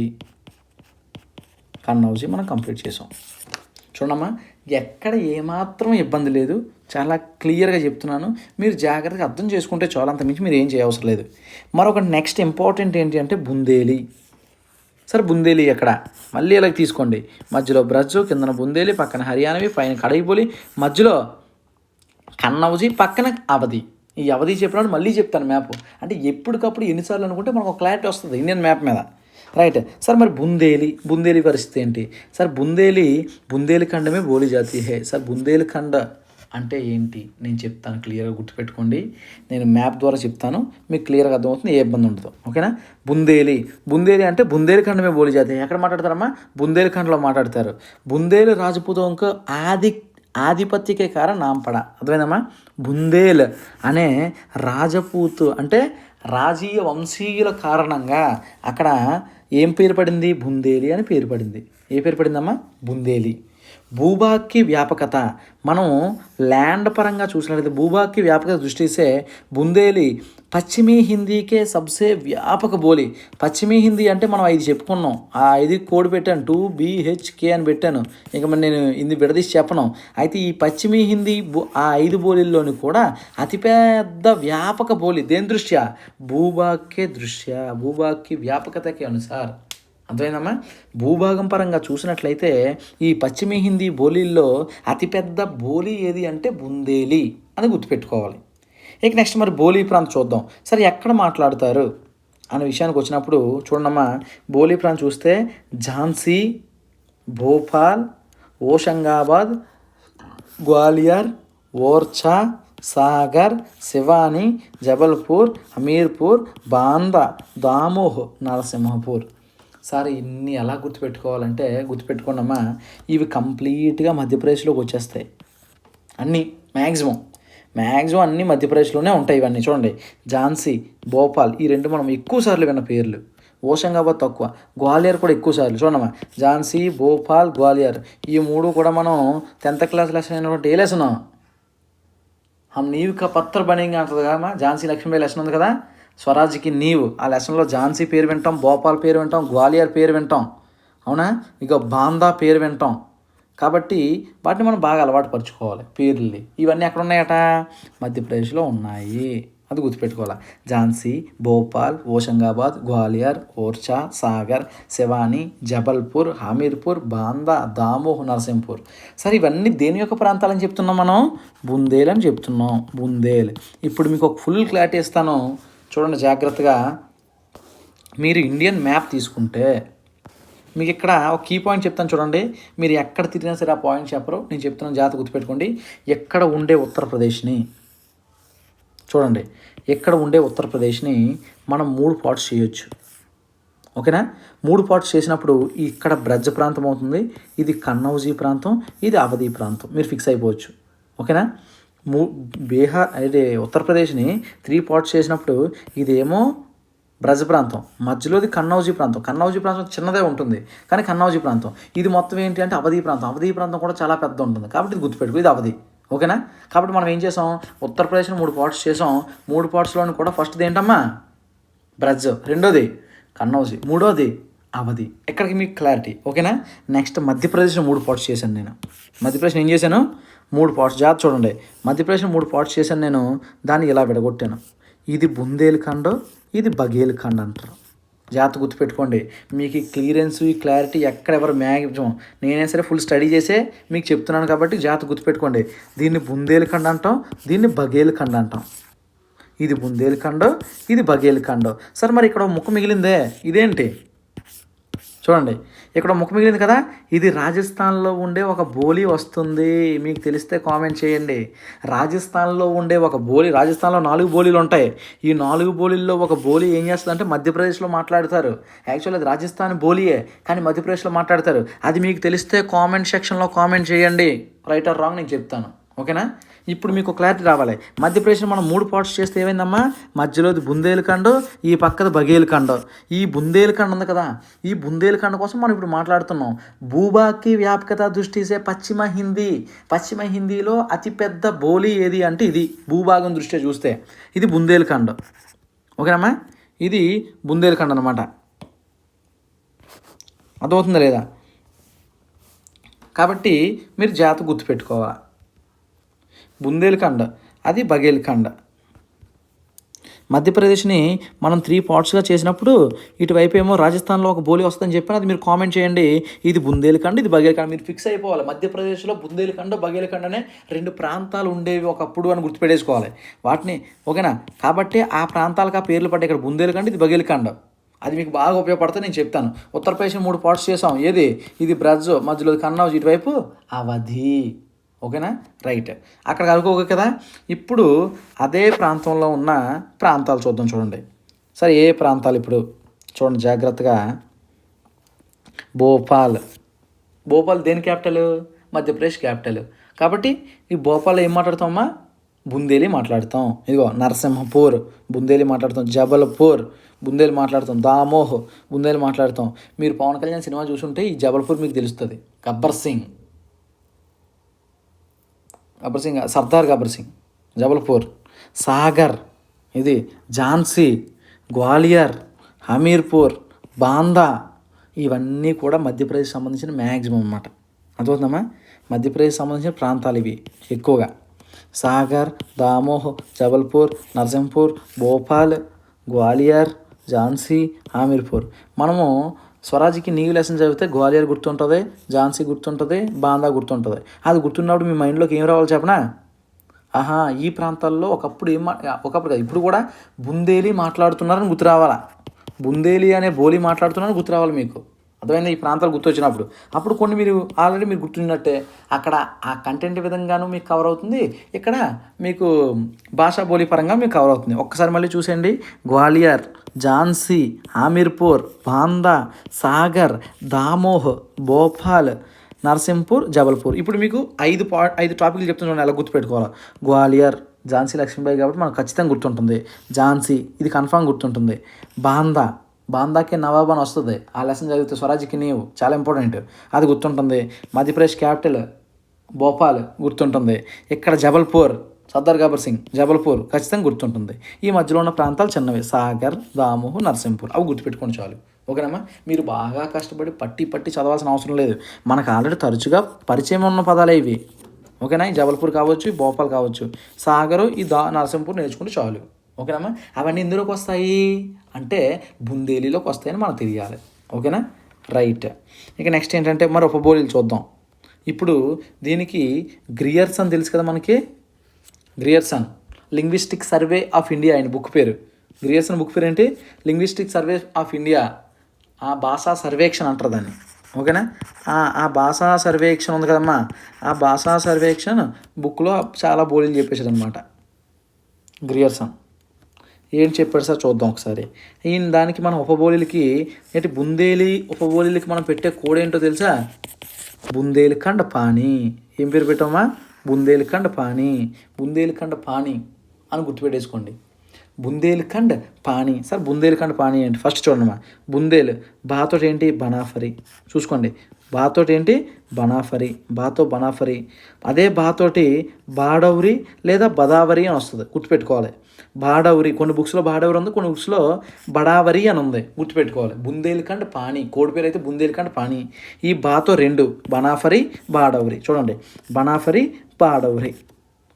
మనం కంప్లీట్ చేసాం. చూడమ్మా, ఎక్కడ ఏమాత్రం ఇబ్బంది లేదు, చాలా క్లియర్గా చెప్తున్నాను, మీరు జాగ్రత్తగా అర్థం చేసుకుంటే చాలా, అంత మించి మీరు ఏం చేయవసరం లేదు. మరొక నెక్స్ట్ ఇంపార్టెంట్ ఏంటి అంటే బుందేలి. సరే బుందేలి ఎక్కడ? మళ్ళీ ఇలా తీసుకోండి, మధ్యలో బ్రజ్, కిందన బుందేలి, పక్కన హర్యానవి, పైన కడైపోలి, మధ్యలో కన్నౌజీ, పక్కన అవధి. ఈ అవధి చెప్పినప్పుడు మళ్ళీ చెప్తాను మ్యాప్, అంటే ఎప్పటికప్పుడు ఎన్నిసార్లు అనుకుంటే మనకు ఒక క్లారిటీ వస్తుంది ఇండియన్ మ్యాప్ మీద. రైట్ సార్, మరి బుందేలి పరిస్థితి ఏంటి సార్? బుందేలి ఖండమే బోలి జాతి హే. సార్ బుందేలి ఖండ అంటే ఏంటి నేను చెప్తాను, క్లియర్గా గుర్తుపెట్టుకోండి. నేను మ్యాప్ ద్వారా చెప్తాను, మీకు క్లియర్గా అర్థమవుతుంది, ఏ ఇబ్బంది ఉండదు. ఓకేనా? బుందేలి అంటే బుందేలి ఖండమే బోలి జాతి. ఎక్కడ మాట్లాడతారమ్మా? బుందేలి ఖండలో మాట్లాడతారు. బుందేలు రాజపుతంకు ఆధిపత్యకే కారణం నాంపడ. అర్థమైందమ్మా? బుందేల్ అనే రాజపూత్ అంటే రాజీయ వంశీయుల కారణంగా అక్కడ ఏం పేరు పడింది? బుందేలి అని పేరు పడింది. ఏ పేరు పడిందమ్మా? బుందేలి. భూభాగ్కి వ్యాపకత, మనం ల్యాండ్ పరంగా చూసినట్లయితే భూభాగ్కి వ్యాపకత దృష్టి से బుందేలి పశ్చిమీ హిందీకే సబ్సే వ్యాపక బోలి. పశ్చిమీ హిందీ అంటే మనం 5 చెప్పుకున్నాం, ఆ 5 కోడ్ పెట్టాను, 2BHK అని పెట్టాను. ఇక మరి నేను ఇది విడదీసి చెప్పను. అయితే ఈ పశ్చిమీ హిందీ ఆ 5 బోలీల్లోని కూడా అతిపెద్ద వ్యాపక బోలి. దేని దృష్ట్యా? భూభాగ్కి వ్యాపకతకి అనుసార్. అర్థమైందమ్మా? భూభాగం పరంగా చూసినట్లయితే ఈ పశ్చిమ హిందీ బోలీల్లో అతిపెద్ద బోలీ ఏది అంటే బుందేలి అని గుర్తుపెట్టుకోవాలి. ఇక నెక్స్ట్ మరి బోలీ ప్రాంతం చూద్దాం. సరే ఎక్కడ మాట్లాడతారు అనే విషయానికి వచ్చినప్పుడు చూడమ్మా, బోలీ ప్రాంతం చూస్తే ఝాన్సీ, భోపాల్, హోషంగాబాద్, గ్వాలియర్, ఓర్ఛా, సాగర్, సివాని, జబల్పూర్, హమీర్పూర్, బాందా, దామోహ్, నరసింహపూర్. సార్ ఇన్ని ఎలా గుర్తుపెట్టుకోవాలంటే గుర్తుపెట్టుకోండమ్మా, ఇవి కంప్లీట్గా మధ్యప్రదేశ్లోకి వచ్చేస్తాయి. అన్నీ మ్యాక్సిమం అన్నీ మధ్యప్రదేశ్లోనే ఉంటాయి. ఇవన్నీ చూడండి, ఝాన్సీ, భోపాల్, ఈ 2 మనం ఎక్కువ సార్లు విన్న పేర్లు. హోషంగాబాద్ తక్కువ, గ్వాలియర్ కూడా ఎక్కువ సార్లు. చూడమ్మా, ఝాన్సీ, భోపాల్, గ్వాలియర్, ఈ 3 కూడా మనం 10th క్లాస్ లెసన్ అయినటువంటి ఏ లెసన్? హమ్ నీవ్ కా పత్ర బనేంగే అంటుంది కదమ్మా, ఝాన్సీ లక్ష్మీబాయి లెసన్ ఉంది కదా, స్వరాజ్కి నీవు. ఆ లెసన్లో ఝాన్సీ పేరు వింటాం, భోపాల్ పేరు వింటాం, గ్వాలియర్ పేరు వింటాం. అవునా? ఇక బాందా పేరు వింటాం. కాబట్టి వాటిని మనం బాగా అలవాటు పరుచుకోవాలి పేర్లు. ఇవన్నీ ఎక్కడ ఉన్నాయట? మధ్యప్రదేశ్లో ఉన్నాయి, అది గుర్తుపెట్టుకోవాలి. ఝాన్సీ, భోపాల్, హోషంగాబాద్, గ్వాలియర్, ఓర్ఛా, సాగర్, సివాని, జబల్పూర్, హమీర్పూర్, బాందా, దామోహ్, నరసింహపూర్. సరే ఇవన్నీ దేని యొక్క ప్రాంతాలని చెప్తున్నాం మనం? బుందేల్ అని చెప్తున్నాం. బుందేల్. ఇప్పుడు మీకు ఒక ఫుల్ క్లారిటీ ఇస్తాను, చూడండి జాగ్రత్తగా. మీరు ఇండియన్ మ్యాప్ తీసుకుంటే మీకు ఇక్కడ ఒక కీ పాయింట్ చెప్తాను చూడండి. మీరు ఎక్కడ తిరిగినా సరే ఆ పాయింట్ చెప్పరు, నేను చెప్తున్నాను, జాగ్రత్త గుర్తుపెట్టుకోండి. ఎక్కడ ఉండే ఉత్తరప్రదేశ్ని చూడండి, ఎక్కడ ఉండే ఉత్తరప్రదేశ్ని మనం 3 పార్ట్స్ చేయొచ్చు. ఓకేనా? 3 పార్ట్స్ చేసినప్పుడు ఇక్కడ బ్రజ్ ప్రాంతం అవుతుంది, ఇది కన్నౌజీ ప్రాంతం, ఇది అవధి ప్రాంతం. మీరు ఫిక్స్ అయిపోవచ్చు. ఓకేనా? బీహార్ అదే ఉత్తరప్రదేశ్ని 3 పార్ట్స్ చేసినప్పుడు ఇదేమో బ్రజ్ ప్రాంతం, మధ్యలోది కన్నౌజీ ప్రాంతం. కన్నౌజీ ప్రాంతం చిన్నదే ఉంటుంది, కానీ కన్నౌజీ ప్రాంతం ఇది మొత్తం ఏంటి అంటే అవధి ప్రాంతం. అవధి ప్రాంతం కూడా చాలా పెద్ద ఉంటుంది, కాబట్టి ఇది గుర్తుపెట్టుకో, ఇది అవధి. ఓకేనా? కాబట్టి మనం ఏం చేసాం, ఉత్తరప్రదేశ్లో 3 పార్ట్స్ చేసాం. 3 పార్ట్స్లోని కూడా ఫస్ట్ది ఏంటమ్మా, బ్రజ్, రెండోది కన్నౌజీ, మూడోది అవధి. ఎక్కడికి మీకు క్లారిటీ. ఓకేనా? నెక్స్ట్ మధ్యప్రదేశ్లో 3 పార్ట్స్ చేశాను నేను. మధ్యప్రదేశ్ ఏం చేశాను, 3 పార్ట్స్. జాగ్రత్త చూడండి, మధ్యప్రదేశ్లో 3 పార్ట్స్ చేశాను నేను. దాన్ని ఇలా విడగొట్టాను. ఇది బుందేల్ఖండ్, ఇది బఘేల్ఖండ్ అంటారు. జాగ్రత్త గుర్తుపెట్టుకోండి. మీకు ఈ క్లియరెన్స్, ఈ క్లారిటీ ఎక్కడెవరు మ్యాక్సిమం నేనే సరే ఫుల్ స్టడీ చేసే మీకు చెప్తున్నాను, కాబట్టి జాగ్రత్త గుర్తుపెట్టుకోండి. దీన్ని బుందేల్ఖండ్ అంటాం, దీన్ని బఘేల్ఖండ్ అంటాం. ఇది బుందేల్ఖండ్, ఇది బఘేల్ఖండ్. సరే మరి ఇక్కడ ముక్క మిగిలిందే, ఇదేంటి చూడండి, ఇక్కడ ముక్క మిగిలింది కదా, ఇది రాజస్థాన్లో ఉండే ఒక బోలీ వస్తుంది. మీకు తెలిస్తే కామెంట్ చేయండి. రాజస్థాన్లో ఉండే ఒక బోలీ, రాజస్థాన్లో 4 బోలీలు ఉంటాయి. ఈ 4 బోలీల్లో ఒక బోలీ ఏం చేస్తుందంటే మధ్యప్రదేశ్లో మాట్లాడతారు. యాక్చువల్లీ అది రాజస్థాన్ బోలీయే, కానీ మధ్యప్రదేశ్లో మాట్లాడతారు. అది మీకు తెలిస్తే కామెంట్ సెక్షన్లో కామెంట్ చేయండి. రైట్ ఆర్ రాంగ్ నేను చెప్తాను. ఓకేనా? ఇప్పుడు మీకు క్లారిటీ రావాలి. మధ్యప్రదేశ్లో మనం 3 పార్ట్స్ చేస్తే ఏమైందమ్మా, మధ్యలోది బుందేల్ఖండ్, ఈ పక్కది బఘేల్ఖండ్. ఈ బుందేల్ఖండ్ ఉంది కదా, ఈ బుందేల్ఖండ్ కోసం మనం ఇప్పుడు మాట్లాడుతున్నాం. భూభాగ్కి వ్యాపకత దృష్టిసే పశ్చిమ హిందీలో అతిపెద్ద బోలీ ఏది అంటే ఇది. భూభాగం దృష్ట్యా చూస్తే ఇది బుందేల్ఖండ్. ఓకేనమ్మా, ఇది బుందేల్ఖండ్ అనమాట. అర్థమవుతుందా లేదా? కాబట్టి మీరు జాగ్రత్త గుర్తుపెట్టుకోవాలి. బుందేల్ఖండ్, అది బఘేల్ఖండ్. మధ్యప్రదేశ్ని మనం 3 పార్ట్స్గా చేసినప్పుడు ఇటువైపు ఏమో రాజస్థాన్లో ఒక బోలీ వస్తుందని చెప్పాను. అది మీరు కామెంట్ చేయండి. ఇది బుందేల్ఖండ్, ఇది బఘేల్ఖండ్. మీరు ఫిక్స్ అయిపోవాలి. మధ్యప్రదేశ్లో బుందేల్ఖండ్, బఘేల్ఖండ్ అనే 2 ప్రాంతాలు ఉండేవి ఒకప్పుడు అని గుర్తుపెట్టేసుకోవాలి వాటిని. ఓకేనా? కాబట్టి ఆ ప్రాంతాలకు ఆ పేర్లు పడ్డాయి. ఇక్కడ బుందేల్ఖండ్, ఇది బఘేల్ఖండ్. అది మీకు బాగా ఉపయోగపడుతుంది, నేను చెప్తాను. ఉత్తరప్రదేశ్ 3 పార్ట్స్ చేసాం. ఏది, ఇది బ్రజ్, మధ్యలో కన్నౌజ్, ఇటువైపు అవధి. ఓకేనా? రైట్. అక్కడ కలుకోక కదా. ఇప్పుడు అదే ప్రాంతంలో ఉన్న ప్రాంతాలు చూద్దాం. చూడండి సరే, ఏ ప్రాంతాలు ఇప్పుడు చూడండి జాగ్రత్తగా. భోపాల్ దేని క్యాపిటల్, మధ్యప్రదేశ్ క్యాపిటల్. కాబట్టి ఈ భోపాల్లో ఏం మాట్లాడతామమ్మా, బుందేలి మాట్లాడతాం. ఇదిగో నరసింహపూర్ బుందేలి మాట్లాడతాం, జబల్పూర్ బుందేలి మాట్లాడతాం, దామోహ్ బుందేలి మాట్లాడతాం. మీరు పవన్ కళ్యాణ్ సినిమా చూసుంటే ఈ జబల్పూర్ మీకు తెలుస్తుంది. గబ్బర్ సింగ్, సర్దార్ గబ్బర్ సింగ్, జబల్పూర్. సాగర్, ఇది ఝాన్సీ, గ్వాలియర్, హమీర్పూర్, బాందా, ఇవన్నీ కూడా మధ్యప్రదేశ్ సంబంధించిన మ్యాక్సిమం అన్నమాట. అర్థమవుతుందమ్మా? మధ్యప్రదేశ్ సంబంధించిన ప్రాంతాలు ఇవి ఎక్కువగా. సాగర్, దామోహ్, జబల్పూర్, నర్సింపూర్, భోపాల్, గ్వాలియర్, ఝాన్సీ, హమీర్పూర్. మనము స్వరాజ్కి నీవు లెసన్ చదివితే గ్వాలియర్ గుర్తుంటుంది, ఝాన్సీ గుర్తుంటుంది, బాందా గుర్తుంటుంది. అది గుర్తున్నప్పుడు మీ మైండ్లోకి ఏం రావాలి చెప్పనా, ఆహా ఈ ప్రాంతాల్లో ఒకప్పుడు ఒకప్పుడు ఇప్పుడు కూడా బుందేలి మాట్లాడుతున్నారని గుర్తు రావాలా. బుందేలి అనే బోలి మాట్లాడుతున్నారని గుర్తు రావాలి మీకు. అర్థమైంది? ఈ ప్రాంతాలు గుర్తొచ్చినప్పుడు అప్పుడు కొన్ని మీరు ఆల్రెడీ మీరు గుర్తున్నట్టే అక్కడ ఆ కంటెంట్ విధంగానూ మీకు కవర్ అవుతుంది, ఇక్కడ మీకు భాషా బోలి పరంగా మీకు కవర్ అవుతుంది. ఒక్కసారి మళ్ళీ చూసేయండి. గ్వాలియర్, ఝాన్సీ, హమీర్పూర్, బాందా, సాగర్, దామోహ్, భోపాల్, నర్సింపూర్, జబల్పూర్. ఇప్పుడు మీకు 5 టాపిక్లు చెప్తున్నాను, ఎలా గుర్తుపెట్టుకోవాలి. గ్వాలియర్, ఝాన్సీ లక్ష్మీబాయి కాబట్టి మనకు ఖచ్చితంగా గుర్తుంటుంది. ఝాన్సీ ఇది కన్ఫామ్ గుర్తుంటుంది. బాందాకే నవాబ్ అని వస్తుంది, ఆ లెసన్ చదివితే స్వరాజ్కి నీవు చాలా ఇంపార్టెంట్, అది గుర్తుంటుంది. మధ్యప్రదేశ్ క్యాపిటల్ భోపాల్ గుర్తుంటుంది. ఇక్కడ జబల్పూర్, సర్దార్ గబ్బర్ సింగ్, జబల్పూర్ ఖచ్చితంగా గుర్తుంటుంది. ఈ మధ్యలో ఉన్న ప్రాంతాలు చిన్నవి, సాగర్, దామోహ్, నర్సింపూర్, అవి గుర్తుపెట్టుకోండి చాలు. ఓకేనమ్మా? మీరు బాగా కష్టపడి పట్టి చదవాల్సిన అవసరం లేదు. మనకు ఆల్రెడీ తరచుగా పరిచయం ఉన్న పదాలే ఇవి. ఓకేనా? ఈ జబల్పూర్ కావచ్చు, భోపాల్ కావచ్చు, సాగరు, ఈ నర్సింపూర్ నేర్చుకుంటే చాలు. ఓకేనమ్మా? అవన్నీ ఎందులోకి వస్తాయి అంటే బుందేలీలోకి వస్తాయని మనకు తెలియాలి. ఓకేనా? రైట్. ఇక నెక్స్ట్ ఏంటంటే మరి ఉపబోలీలు చూద్దాం. ఇప్పుడు దీనికి గ్రియర్సన్ తెలుసు కదా మనకి. Grierson linguistic survey of India ఆయన బుక్ పేరు. గ్రియర్సన్ బుక్ పేరు ఏంటి? Linguistic survey of India. ఆ భాషా సర్వేక్షణ అంటారు దాన్ని. ఓకేనా? ఆ భాషా సర్వేక్షణ ఉంది కదమ్మా, ఆ భాషా సర్వేక్షణ బుక్లో చాలా బోలీలు చెప్పేసాడు అనమాట గ్రియర్సన్. ఏం చెప్పాడు సార్ చూద్దాం ఒకసారి. ఈయన దానికి మనం ఉపబోలీలకి ఏంటి, బుందేలి ఉపబోలీలకి మనం పెట్టే కోడ్ ఏంటో తెలుసా? బుందేల్ఖండ్ పానీ. ఏం పేరు పెట్టామా? బుందేల్ఖండ్ పానీ అని గుర్తుపెట్టేసుకోండి. బుందేల్ఖండ్ పానీ. సార్ బుందేల్ఖండ్ పానీ ఏంటి? ఫస్ట్ చూడండి బుందేలు బాతోటి ఏంటి? బనాఫరి. చూసుకోండి, బాతోటి ఏంటి? బనాఫరి. బాతో బనాఫరి. అదే బాతోటి బాడౌరి లేదా బదావరి అని వస్తుంది, గుర్తుపెట్టుకోవాలి. బాడౌరి కొన్ని బుక్స్లో బాడౌరి ఉంది, కొన్ని బుక్స్లో బడావరి అని ఉంది, గుర్తుపెట్టుకోవాలి. బుందేల్ఖండ్ పానీ, కోడి పేరు అయితే బుందేల్ఖండ్ పానీ. ఈ బాతో రెండు, బనాఫరి బాడౌరి. చూడండి, బనాఫరి బాడౌరి.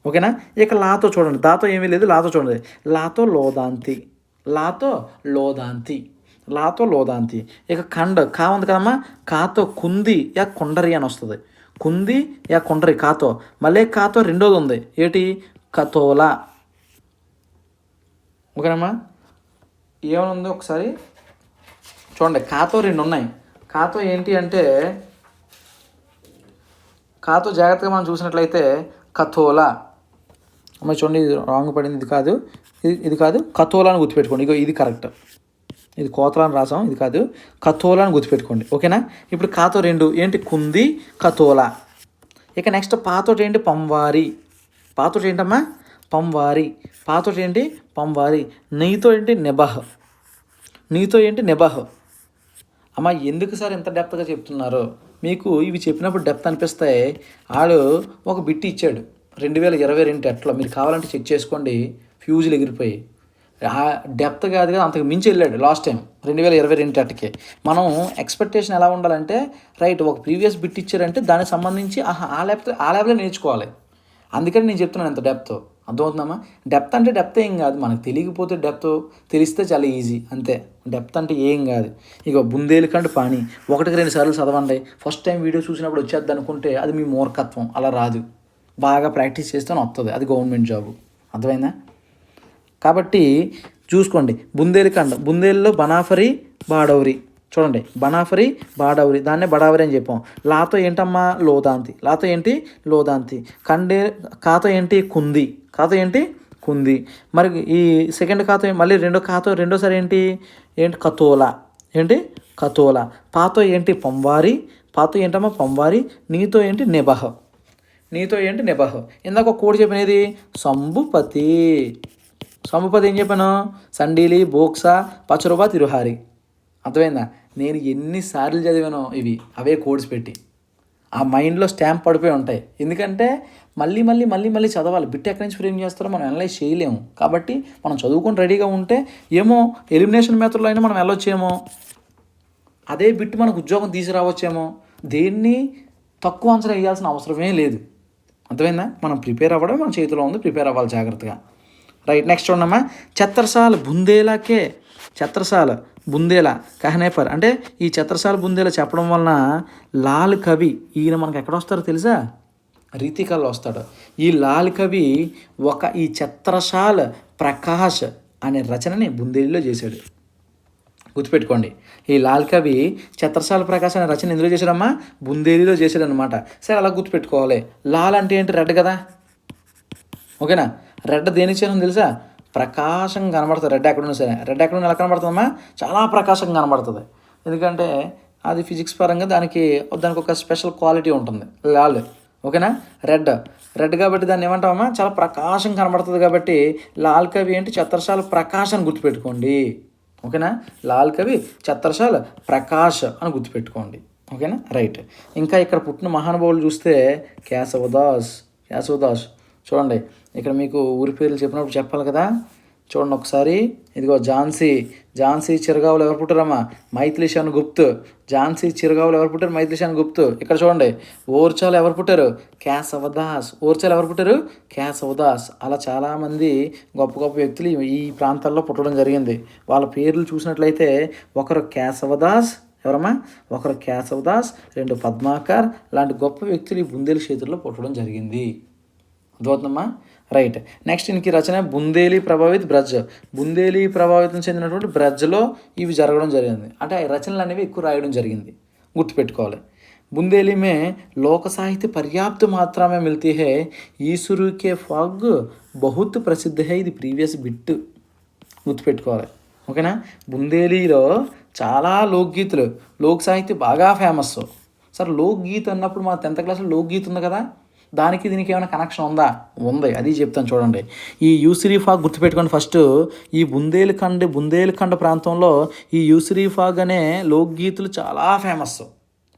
ఓకేనా? ఇక లాతో చూడండి, దాతో ఏమీ లేదు, లాతో చూడండి. లాతో లోదాంతి. లాతో లోదాంతి. లాతో లోదాంతి. ఇక ఖండ్ కా ఉంది కదమ్మా, కాతో కుంది యా కొండరి అని వస్తుంది. కుంది యా కొండరి కాతో. మళ్ళీ కాతో రెండోది ఉంది, ఏటి? కతోలా. ఓకేనమ్మా? ఏమైనా ఉంది ఒకసారి చూడండి. కాతో రెండు ఉన్నాయి. కాతో ఏంటి అంటే, కాతో జాగ్రత్తగా మనం చూసినట్లయితే కథోలా. అమ్మ చూడండి, ఇది రాంగ్ పడింది, ఇది కాదు, ఇది కాదు, కథోలా అని గుర్తుపెట్టుకోండి. ఇగో ఇది కరెక్ట్, ఇది కోతలా అని రాసాం, ఇది కాదు, కథోలా అని గుర్తుపెట్టుకోండి. ఓకేనా? ఇప్పుడు కాతో రెండు ఏంటి? కుంది కథోలా. ఇక నెక్స్ట్ పాతోటి ఏంటి? పంవారి. పాతోటి ఏంటమ్మా? పంవారి. పాతోటి ఏంటి? పంవారి. నెయ్యితో ఏంటి? నెబహ్. నీతో ఏంటి? నెబహ్. అమ్మ ఎందుకు సార్ ఎంత డెప్త్గా చెప్తున్నారు? మీకు ఇవి చెప్పినప్పుడు డెప్త్ అనిపిస్తాయి. ఆడు ఒక బిట్ ఇచ్చాడు 2022 టెట్లో, మీరు కావాలంటే చెక్ చేసుకోండి, ఫ్యూజులు ఎగిరిపోయి. డెప్త్ కాదు కదా, అంతకు మించి వెళ్ళాడు లాస్ట్ టైం 2022 టెట్కి. మనం ఎక్స్పెక్టేషన్ ఎలా ఉండాలంటే, రైట్ ఒక ప్రీవియస్ బిట్ ఇచ్చారంటే దానికి సంబంధించి ఆ లెవెల్లో నేర్చుకోవాలి. అందుకని నేను చెప్తున్నాను ఎంత డెప్త్. అర్థమవుతుందమ్మా? డెప్త్ అంటే డెప్త్ ఏం కాదు, మనకు తెలియకపోతే డెప్త్, తెలిస్తే చాలా ఈజీ, అంతే. డెప్త్ అంటే ఏం కాదు. ఇక బుందేల్ఖండ్ పానీ 1-2 సార్లు చదవండి. ఫస్ట్ టైం వీడియో చూసినప్పుడు వచ్చేద్ది అనుకుంటే అది మీ మూర్ఖత్వం, అలా రాదు. బాగా ప్రాక్టీస్ చేస్తేనే వస్తుంది, అది గవర్నమెంట్ జాబు. అర్థమైందా? కాబట్టి చూసుకోండి, బుందేల్ఖండ్, బుందేల్లో బనాఫరి బాడౌరి. చూడండి, బనాఫరి బాడౌరి, దాన్నే బడావరి అని చెప్పాం. లాతో ఏంటమ్మా? లోదాంతి. లాతో ఏంటి? లోదాంతి. కాతో ఏంటి? కుంది. కాతో ఏంటి? కుంది. మరి ఈ సెకండ్ కాతో మళ్ళీ రెండోసారి ఏంటి? కతోలా. ఏంటి? కతోలా. పాతో ఏంటి? పంవారి. పాతో ఏంటమ్మా? పంవారి. నీతో ఏంటి? నెబహ్. నీతో ఏంటి? నెబహ్. ఇందాక ఒక కోడి చెప్పినది సంభుపతి. సంభుపతి ఏం చెప్పాను? సండీలి, బోక్సా, పచరుబా, తిరుహారి. అర్థమైందా? నేను ఎన్నిసార్లు చదివానో ఇవి, అవే కోడ్స్ పెట్టి ఆ మైండ్లో స్టాంప్ పడిపోయి ఉంటాయి. ఎందుకంటే మళ్ళీ మళ్ళీ మళ్ళీ మళ్ళీ చదవాలి. బిట్ ఎక్కడి నుంచి ఫ్రేమ్ చేస్తారో మనం అనలైజ్ చేయలేము. కాబట్టి మనం చదువుకొని రెడీగా ఉంటే ఏమో ఎలిమినేషన్ మెథడ్లో అయినా మనం వెళ్ళొచ్చేమో, అదే బిట్ మనకు ఉద్యోగం తీసుకురావచ్చేమో. దేన్ని తక్కువ అంచనా వేయాల్సిన అవసరమే లేదు. అర్థమైందా? మనం ప్రిపేర్ అవ్వడం మన చేతిలో ఉంది, ప్రిపేర్ అవ్వాలి జాగ్రత్తగా. రైట్, నెక్స్ట్ చూడమ్మా. ఛత్రసాల్ బుందేలాకే. ఛత్రసాల్ బుందేలా కహనే పర్. అంటే ఈ ఛత్రసాల్ బుందేలా చెప్పడం వలన లాల్ కవి, ఈయన మనకు ఎక్కడ వస్తారో తెలుసా? రీతికల్లో వస్తాడు. ఈ లాల్ కవి ఈ ఛత్రసాల్ ప్రకాష్ అనే రచనని బుందేలీలో చేశాడు. గుర్తుపెట్టుకోండి, ఈ లాల్ కవి ఛత్రసాల్ ప్రకాష్ అనే రచన ఎందులో చేశాడమ్మా? బుందేలీలో చేశాడు అనమాట. సరే, అలా గుర్తుపెట్టుకోవాలి. లాల్ అంటే ఏంటి? రెడ్ కదా. ఓకేనా? రెడ్ దేనికి చేయడం తెలుసా? ప్రకాశంగా కనబడుతుంది. రెడ్ ఎక్కడున్నా సరే, రెడ్ ఎక్కడున్నా ఎలా కనబడుతుందమ్మా? చాలా ప్రకాశంగా కనబడుతుంది. ఎందుకంటే అది ఫిజిక్స్ పరంగా దానికి ఒక స్పెషల్ క్వాలిటీ ఉంటుంది, లాల్. ఓకేనా? రెడ్ కాబట్టి దాన్ని ఏమంటామమ్మా? చాలా ప్రకాశం కనబడుతుంది కాబట్టి లాల్ కవి ఏంటి? ఛత్రసాల్ ప్రకాష్ అని గుర్తుపెట్టుకోండి. ఓకేనా? లాల్ కవి ఛత్రసాల్ ప్రకాష్ అని గుర్తుపెట్టుకోండి. ఓకేనా? రైట్. ఇంకా ఇక్కడ పుట్టిన మహానుభావులు చూస్తే కేశవదాస్. చూడండి, ఇక్కడ మీకు ఊరి పేర్లు చెప్పినప్పుడు చెప్పాలి కదా. చూడండి ఒకసారి, ఇదిగో ఝాన్సీ చిరగావులు ఎవరు పుట్టారమ్మా? మైథిలీషాన్ గుప్త్. ఝాన్సీ చిరగావులు ఎవరు పుట్టారు? మైథిలీషాన్ గుప్త్. ఇక్కడ చూడండి, ఓర్చాలు ఎవరు పుట్టారు? కేశవదాస్. ఓర్చాలు ఎవరు పుట్టారు? కేశవదాస్. అలా చాలామంది గొప్ప గొప్ప వ్యక్తులు ఈ ప్రాంతాల్లో పుట్టడం జరిగింది. వాళ్ళ పేర్లు చూసినట్లయితే ఒకరు కేశవదాస్, ఎవరమ్మా? ఒకరు కేశవదాస్, 2 పద్మాకర్ లాంటి గొప్ప వ్యక్తులు ఈ బుందేలు క్షేత్రంలో పుట్టడం జరిగింది. అర్థమవుతుందమ్మా? రైట్. నెక్స్ట్ ఇంక రచన బుందేలీ ప్రభావిత్ బ్రజ్. బుందేలీ ప్రభావితం చెందినటువంటి బ్రజ్లో ఇవి జరగడం జరిగింది. అంటే ఆ రచనలు అనేవి ఎక్కువ రాయడం జరిగింది, గుర్తుపెట్టుకోవాలి. బుందేలీ మే లోక సాహిత్య పర్యాప్త మాత్రమే మిల్తీ హై, ఈసురు కే ఫాగ్ బహుత్ ప్రసిద్ధ హై. ఇది ప్రీవియస్ బిట్, గుర్తుపెట్టుకోవాలి. ఓకేనా? బుందేలీలో చాలా లోక్గీతులు, లోక్ సాహిత్యం బాగా ఫేమస్. సార్ లోక్గీత్ అన్నప్పుడు మా 10th క్లాస్లో లోక్గీత్ ఉంది కదా, దానికి దీనికి ఏమైనా కనెక్షన్ ఉందా? ఉంది, అది చెప్తాను చూడండి. ఈ యూసిరీ ఫాగ్ గుర్తుపెట్టుకోండి. ఫస్ట్ ఈ బుందేల్ఖండ్ ప్రాంతంలో ఈ యూసిరీ ఫాగ్ అనే లోక్గీతులు చాలా ఫేమస్.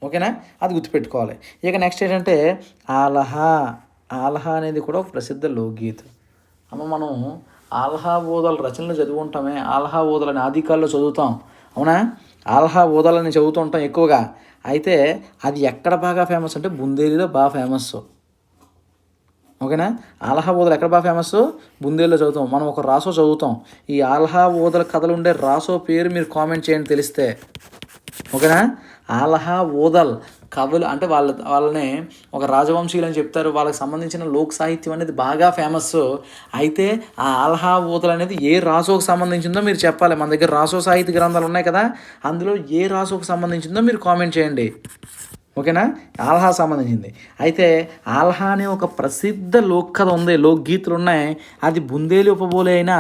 ఓకేనా, అది గుర్తుపెట్టుకోవాలి. ఇక నెక్స్ట్ ఏంటంటే ఆలహా. ఆలహా అనేది కూడా ఒక ప్రసిద్ధ లోక్గీత. మనం ఆల్హా ఓదల రచనలు చదువుకుంటామే, ఆల్హా ఓదలని ఆదికాల్లో చదువుతాం, అవునా? ఆల్హా ఓదలని చదువుతూ ఉంటాం ఎక్కువగా. అయితే అది ఎక్కడ బాగా ఫేమస్ అంటే బుందేలీలో బాగా ఫేమస్. ఓకేనా, ఆల్హా ఓదలు ఎక్కడ బాగా ఫేమస్? బుందేల్లో చదువుతాం. మనం ఒక రాసో చదువుతాం. ఈ ఆల్హా ఓదల కథలు ఉండే రాసో పేరు మీరు కామెంట్ చేయండి తెలిస్తే. ఓకేనా, ఆల్హా ఓదల్ కవులు అంటే వాళ్ళని ఒక రాజవంశీయులు అని చెప్తారు. వాళ్ళకి సంబంధించిన లోక్ సాహిత్యం అనేది బాగా ఫేమస్. అయితే ఆ ఆల్హా ఓదల్ అనేది ఏ రాసోకు సంబంధించిందో మీరు చెప్పాలి. మన దగ్గర రాసో సాహిత్య గ్రంథాలు ఉన్నాయి కదా, అందులో ఏ రాసోకు సంబంధించిందో మీరు కామెంట్ చేయండి. ఓకేనా, ఆల్హా సంబంధించింది. అయితే ఆల్హా అనే ఒక ప్రసిద్ధ లోక్ కథ ఉంది, లోక్గీతులు ఉన్నాయి. అది బుందేలి ఉపబోలి అయిన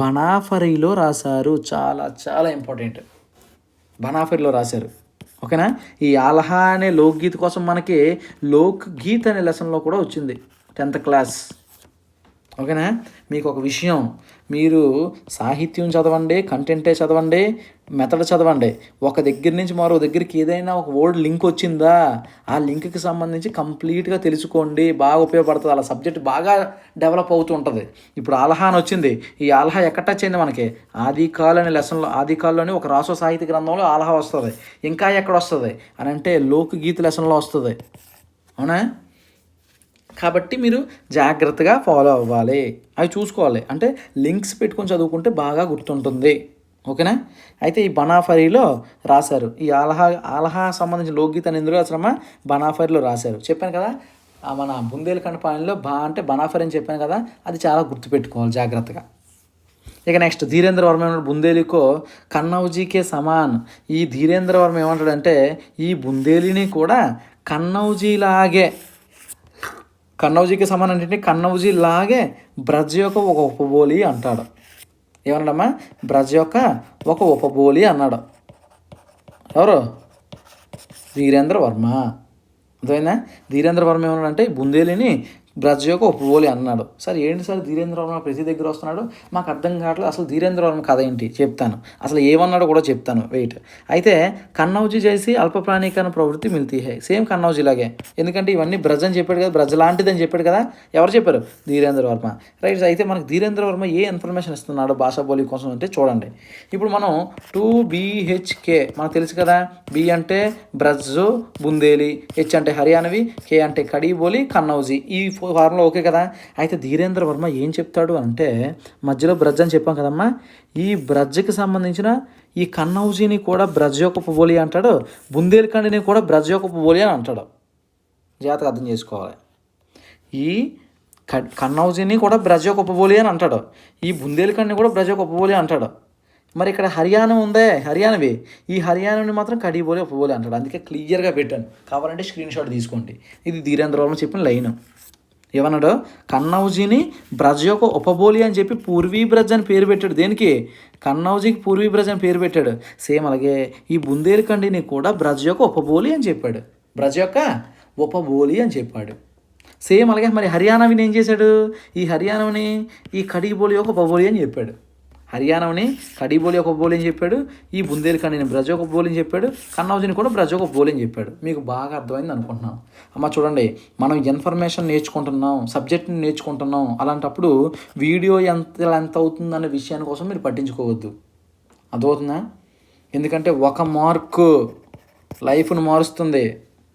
బనాఫరీలో రాశారు. చాలా చాలా ఇంపార్టెంట్, బనాఫరీలో రాశారు. ఓకేనా, ఈ ఆల్హా అనే లోక్గీత్ కోసం మనకి లోక్ గీత్ అనే లెసన్లో కూడా వచ్చింది 10th క్లాస్. ఓకేనా, మీకు ఒక విషయం, మీరు సాహిత్యం చదవండి, కంటెంటే చదవండి, మెథడ్ చదవండి. ఒక దగ్గర నుంచి మరో దగ్గరికి ఏదైనా ఒక వర్డ్ లింక్ వచ్చిందా, ఆ లింక్కి సంబంధించి కంప్లీట్గా తెలుసుకోండి, బాగా ఉపయోగపడుతుంది. అలా సబ్జెక్ట్ బాగా డెవలప్ అవుతూ ఉంటుంది. ఇప్పుడు ఆల్హా అని వచ్చింది, ఈ ఆల్హా ఎక్కడ టచ్ అయింది మనకి? ఆదికాల్ అనే లెసన్లో, ఆదికాల్లోని ఒక రాసో సాహిత్య గ్రంథంలో ఆల్హా వస్తుంది. ఇంకా ఎక్కడ వస్తుంది అని అంటే లోక్ గీత్ లెసన్లో వస్తుంది. అవునా, కాబట్టి మీరు జాగ్రత్తగా ఫాలో అవ్వాలి, అవి చూసుకోవాలి. అంటే లింక్స్ పెట్టుకొని చదువుకుంటే బాగా గుర్తుంటుంది. ఓకేనా, అయితే ఈ బనాఫరీలో రాశారు. ఈ ఆల్హా సంబంధించిన లోక్గీత అని ఎందులో రాశారమ్మా? బనాఫరీలో రాశారు. చెప్పాను కదా, మన బుందేల్ఖండ్ పాలనలో అంటే బనాఫరీ అని చెప్పాను కదా, అది చాలా గుర్తుపెట్టుకోవాలి జాగ్రత్తగా. ఇక నెక్స్ట్ ధీరేంద్ర వర్మ ఏమంటాడు? బుందేలీకో కన్నౌజీకే సమాన్. ఈ ధీరేంద్ర వర్మ ఏమంటాడంటే ఈ బుందేలిని కూడా కన్నౌజీకి సమానం అంటే కన్నౌజీ లాగే బ్రజ్ యొక్క ఒక ఉపబోలి అంటాడు. ఏమన్నాడమ్మా? బ్రజ్ యొక్క ఒక ఉపబోలి అన్నాడు. ఎవరు? ధీరేంద్ర వర్మ. అర్థమైందా? ధీరేంద్ర వర్మ ఏమన్నాడంటే బుందేలిని బ్రజ్ యొక్క ఉపబోలి అన్నాడు. సార్ ఏంటి సార్ ధీరేంద్ర వర్మ ప్రతి దగ్గర వస్తున్నాడు, మాకు అర్థం కావట్లేదు, అసలు ధీరేంద్ర వర్మ కథ ఏంటి చెప్తాను, అసలు ఏమన్నాడో కూడా చెప్తాను, వెయిట్. అయితే కన్నౌజీ చేసి అల్ప ప్రాణీకరణ ప్రవృత్తి మిల్తీ హై, సేమ్ కన్నౌజీలాగే. ఎందుకంటే ఇవన్నీ బ్రజ్ అని చెప్పాడు కదా, బ్రజ్ లాంటిదని చెప్పాడు కదా. ఎవరు చెప్పారు? ధీరేంద్ర వర్మ. రైట్. అయితే మనకు ధీరేంద్ర వర్మ ఏ ఇన్ఫర్మేషన్ ఇస్తున్నాడు భాషా బోలి కోసం అంటే చూడండి. ఇప్పుడు మనం 2BHK మనకు తెలుసు కదా. బి అంటే బ్రజ్ బుందేలి, హెచ్ అంటే హర్యానవి, కే అంటే కడీబోలి కన్నౌజీ. ఈ ఫార్ములా ఓకే కదా. అయితే ధీరేంద్ర వర్మ ఏం చెప్తాడు అంటే మధ్యలో బ్రజ్ అని చెప్పాం కదమ్మా, ఈ బ్రజ్కి సంబంధించిన ఈ కన్నౌజీని కూడా బ్రజ్ యొక్క ఉపబోలి అంటాడు, బుందేల్ఖండ్ని కూడా బ్రజ్ యొక్క ఉపబోలి అని అంటాడు. జాగ్రత్తగా అర్థం చేసుకోవాలి. ఈ కన్నౌజీని కూడా బ్రజ్ యొక్క ఉపబోలి అని అంటాడు, ఈ బుందేల్ఖండ్ని కూడా బ్రజ్ యొక్క ఉపబోలి అంటాడు. మరి ఇక్కడ హర్యానా ఉందే, హర్యానవి, ఈ హర్యానాని మాత్రం కడీబోలి ఉపబోలి అంటాడు. అందుకే క్లియర్గా పెట్టాను, కావాలంటే స్క్రీన్ షాట్ తీసుకోండి. ఇది ధీరేంద్ర వర్మ చెప్పిన లైన్. ఏమన్నాడు? కన్నౌజీని బ్రజ్ యొక్క ఉపబోలి అని చెప్పి పూర్వీ బ్రజ్ అని పేరు పెట్టాడు. దేనికి? కన్నౌజీకి పూర్వీ బ్రజ్ అని పేరు పెట్టాడు. సేమ్ అలాగే ఈ బుందేల్ఖండ్ని కూడా బ్రజ్ యొక్క ఉపబోలి అని చెప్పాడు, బ్రజ్ యొక్క ఉపబోలి అని చెప్పాడు. సేమ్ అలాగే మరి హర్యానావిని ఏం చేశాడు? ఈ హర్యానాని ఈ కడీబోలి యొక్క ఉపబోలి అని చెప్పాడు. హర్యానాని కడీబోలి ఒక బోలి అని చెప్పాడు, ఈ బుందేల్ఖండ్ని బ్రజ్ ఒక బోలి అని చెప్పాడు, కన్నౌజీని కూడా బ్రజ్ ఒక బోలి అని చెప్పాడు. మీకు బాగా అర్థమైంది అనుకుంటున్నాను. అమ్మ చూడండి, మనం ఇన్ఫర్మేషన్ నేర్చుకుంటున్నాం, సబ్జెక్ట్ని నేర్చుకుంటున్నాం. అలాంటప్పుడు వీడియో ఎంత అవుతుందనే విషయాన్ని కోసం మీరు పట్టించుకోవద్దు. అర్థమవుతుందా? ఎందుకంటే ఒక మార్కు లైఫ్ను మారుస్తుంది.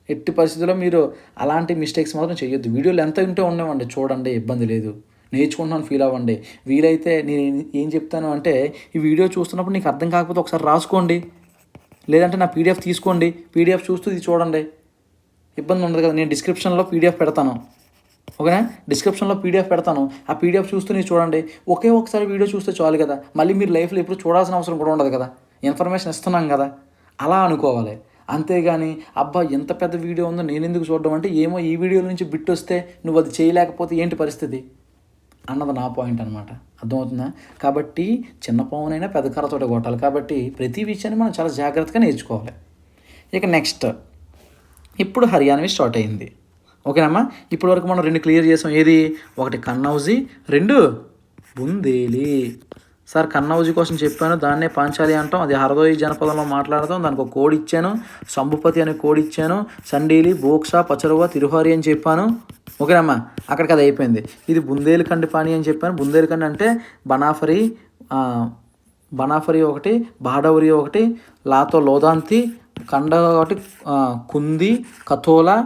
ఎట్టి పరిస్థితుల్లో మీరు అలాంటి మిస్టేక్స్ మాత్రం చేయొద్దు. వీడియోలు ఎంత ఉంటే ఉండేవండి, చూడండి, ఇబ్బంది లేదు, నేర్చుకుంటున్నాను ఫీల్ అవ్వండి. వీలైతే నేను ఏం చెప్తాను అంటే ఈ వీడియో చూస్తున్నప్పుడు నీకు అర్థం కాకపోతే ఒకసారి రాసుకోండి, లేదంటే నా పీడిఎఫ్ తీసుకోండి, పీడిఎఫ్ చూస్తూ ఇది చూడండి, ఇబ్బంది ఉండదు కదా. నేను డిస్క్రిప్షన్లో పీడిఎఫ్ పెడతాను, ఓకేనా? డిస్క్రిప్షన్లో పీడిఎఫ్ పెడతాను, ఆ పీడిఎఫ్ చూస్తూ మీరు చూడండి. ఒకసారి వీడియో చూస్తే చాలు కదా, మళ్ళీ మీరు లైఫ్లో ఎప్పుడు చూడాల్సిన అవసరం కూడా ఉండదు కదా, ఇన్ఫర్మేషన్ ఇస్తున్నాం కదా, అలా అనుకోవాలి. అంతేగాని అబ్బా ఎంత పెద్ద వీడియో ఉందో నేను ఎందుకు చూడడం అంటే ఏమో ఈ వీడియో నుంచి బిట్ వస్తే నువ్వు అది చేయలేకపోతే ఏంటి పరిస్థితి అన్నది నా పాయింట్ అనమాట. అర్థమవుతుందా? కాబట్టి చిన్న పావునైనా పెద్ద కర్రతోటి కొట్టాలి. కాబట్టి ప్రతి విషయాన్ని మనం చాలా జాగ్రత్తగా నేర్చుకోవాలి. ఇక నెక్స్ట్ ఇప్పుడు హర్యానవి స్టార్ట్ అయింది. ఓకేనమ్మా. ఇప్పటి వరకు మనం 2 క్లియర్ చేసాం. ఏది? ఒకటి కన్నౌజి, 2 బుందేలి. సార్ కన్నౌజి కోసం చెప్పాను, దాన్నే పాంచాలి అంటాం. అది హరదోయి జనపదంలో మాట్లాడతాం. దానికి ఒక కోడ్ ఇచ్చాను, సంభుపతి అనే కోడ్ ఇచ్చాను. సండీలి, బోక్సా, పచరువ, తిరుహారి అని చెప్పాను. ఓకేనమ్మా, అక్కడికి అది అయిపోయింది. ఇది బుందేలిఖండ్ పాని అని చెప్పాను. బుందేలిఖండ్ అంటే బనాఫరి ఒకటి, బాడవరి ఒకటి, లాతో లోదాంతి, కండ ఒకటి, కుంది, కథోలా.